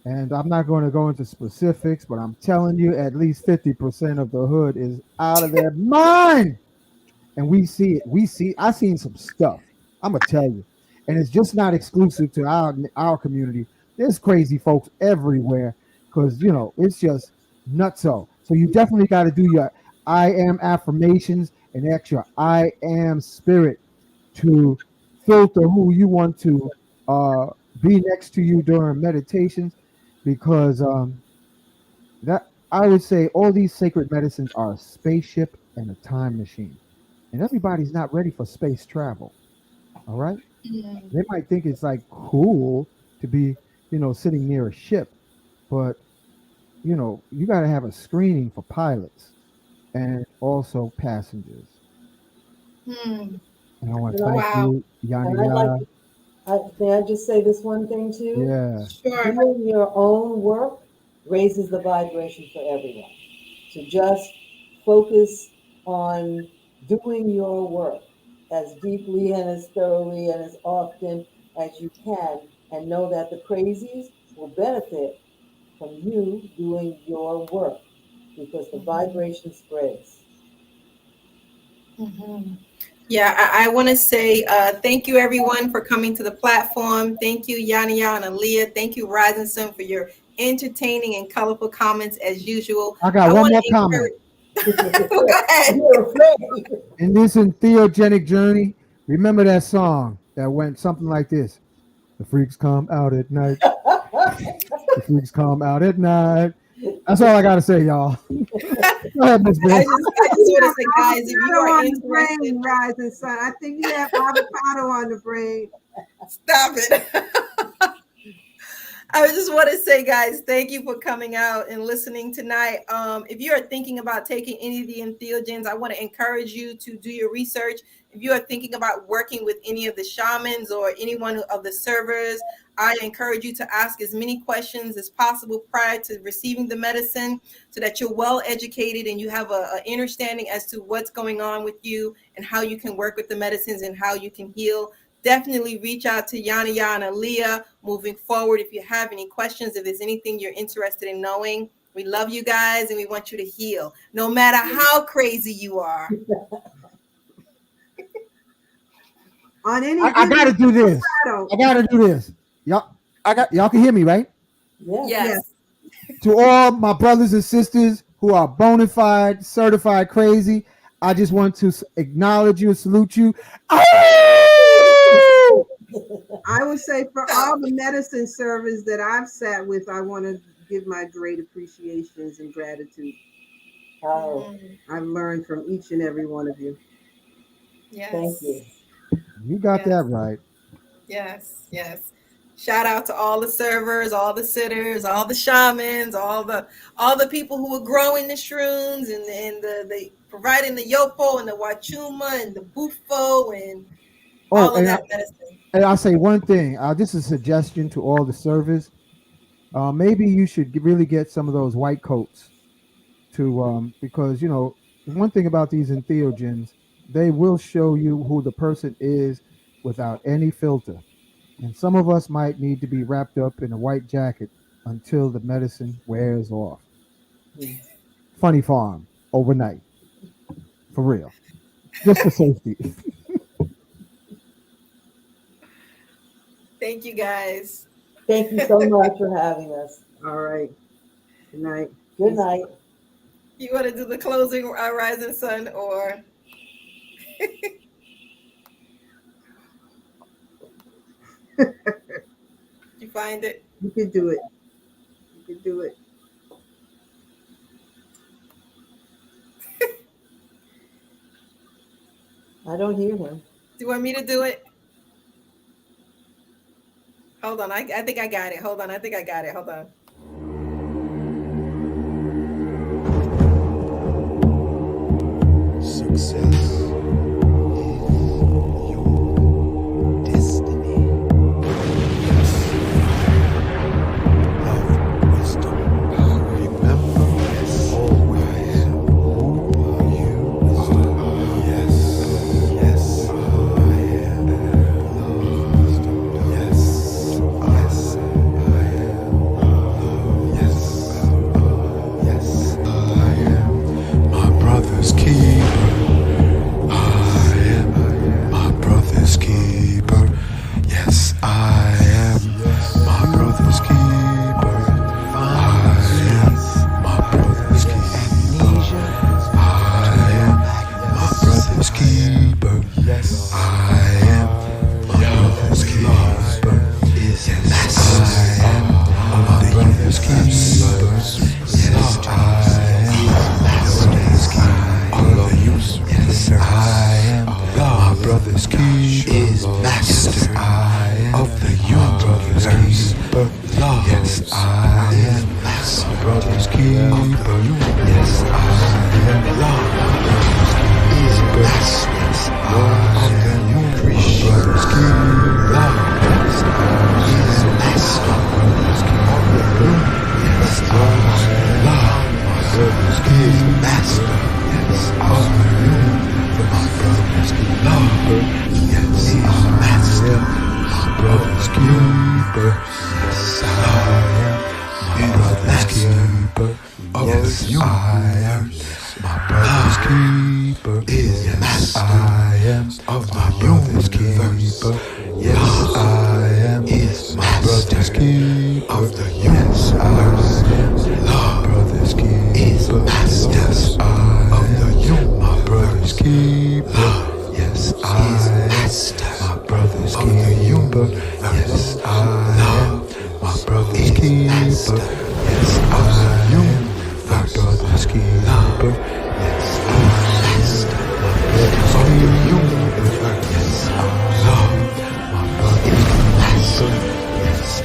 Speaker 1: And I'm not going to go into specifics, but I'm telling you, at least 50% of the hood is out of their mind. And we see it. I seen some stuff. I'm gonna tell you, and it's just not exclusive to our community. There's crazy folks everywhere because it's just nutso. So you definitely got to do your I am affirmations and ask your I am spirit to filter who you want to be next to you during meditations, because that I would say all these sacred medicines are a spaceship and a time machine. And everybody's not ready for space travel. All right. They might think it's like cool to be, sitting near a ship, but you got to have a screening for pilots and also passengers. And I want to thank you, Yana.
Speaker 6: May I just say this one thing too?
Speaker 1: Yeah.
Speaker 8: Sure.
Speaker 6: Doing your own work raises the vibration for everyone. So just focus on doing your work as deeply and as thoroughly and as often as you can, and know that the crazies will benefit from you doing your work because the vibration spreads.
Speaker 8: Yeah, I want to say thank you everyone for coming to the platform. Thank you, Yania and Aaliyah. Thank you, Rising Sun, for your entertaining and colorful comments as usual.
Speaker 1: I got one more comment.
Speaker 8: Go ahead.
Speaker 1: In this entheogenic journey, remember that song that went something like this: "The freaks come out at night. The freaks come out at night." That's all I gotta say, y'all. Go ahead, Miss
Speaker 8: I just want to say, guys, if you are
Speaker 5: interested, Rising Sun, I think you have avocado on the brain.
Speaker 8: Stop it. I just want to say, guys, thank you for coming out and listening tonight. If you are thinking about taking any of the entheogens, I want to encourage you to do your research. If you are thinking about working with any of the shamans or anyone of the servers, I encourage you to ask as many questions as possible prior to receiving the medicine so that you're well educated and you have an understanding as to what's going on with you and how you can work with the medicines and how you can heal. Definitely reach out to Yana and Aaliyah moving forward if you have any questions, if there's anything you're interested in knowing. We love you guys and we want you to heal no matter how crazy you are.
Speaker 5: On any
Speaker 1: I gotta do this. I gotta do this. Y'all can hear me, right?
Speaker 8: Yes.
Speaker 1: To all my brothers and sisters who are bona fide, certified crazy, I just want to acknowledge you and salute you.
Speaker 5: I would say for all the medicine servers that I've sat with, I want to give my great appreciations and gratitude.
Speaker 6: Oh,
Speaker 5: I've learned from each and every one of you.
Speaker 8: Yes.
Speaker 6: thank you.
Speaker 1: You got that right.
Speaker 8: Yes. Shout out to all the servers, all the sitters, all the shamans, all the people who are growing the shrooms and the providing the yopo and the wachuma and the bufo and all of that medicine.
Speaker 1: And I'll say one thing. This is a suggestion to all the servers. Maybe you should really get some of those white coats to because one thing about these entheogens, they will show you who the person is without any filter. And some of us might need to be wrapped up in a white jacket until the medicine wears off. Funny farm overnight. For real. Just for safety.
Speaker 8: Thank you, guys.
Speaker 6: Thank you so much for having us.
Speaker 5: All right. Good night.
Speaker 6: Good night.
Speaker 8: You want to do the closing Rising Sun or? You find it?
Speaker 5: You can do it. You can do it.
Speaker 6: I don't hear him.
Speaker 8: Do you want me to do it? Hold on. I think I got it. Hold on. I think I got it. Hold on.
Speaker 3: Success.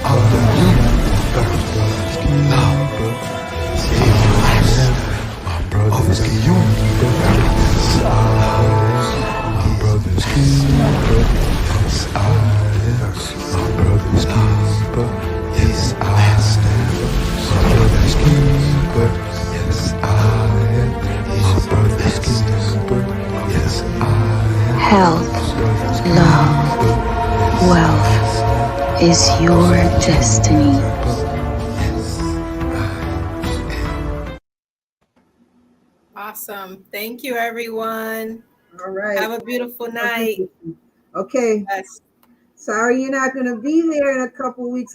Speaker 3: Of the
Speaker 4: health, love, wealth is your destiny.
Speaker 8: Awesome. Thank you, everyone.
Speaker 5: All right.
Speaker 8: Have a beautiful night.
Speaker 5: Okay.
Speaker 8: Yes.
Speaker 5: Sorry you're not going to be there in a couple weeks.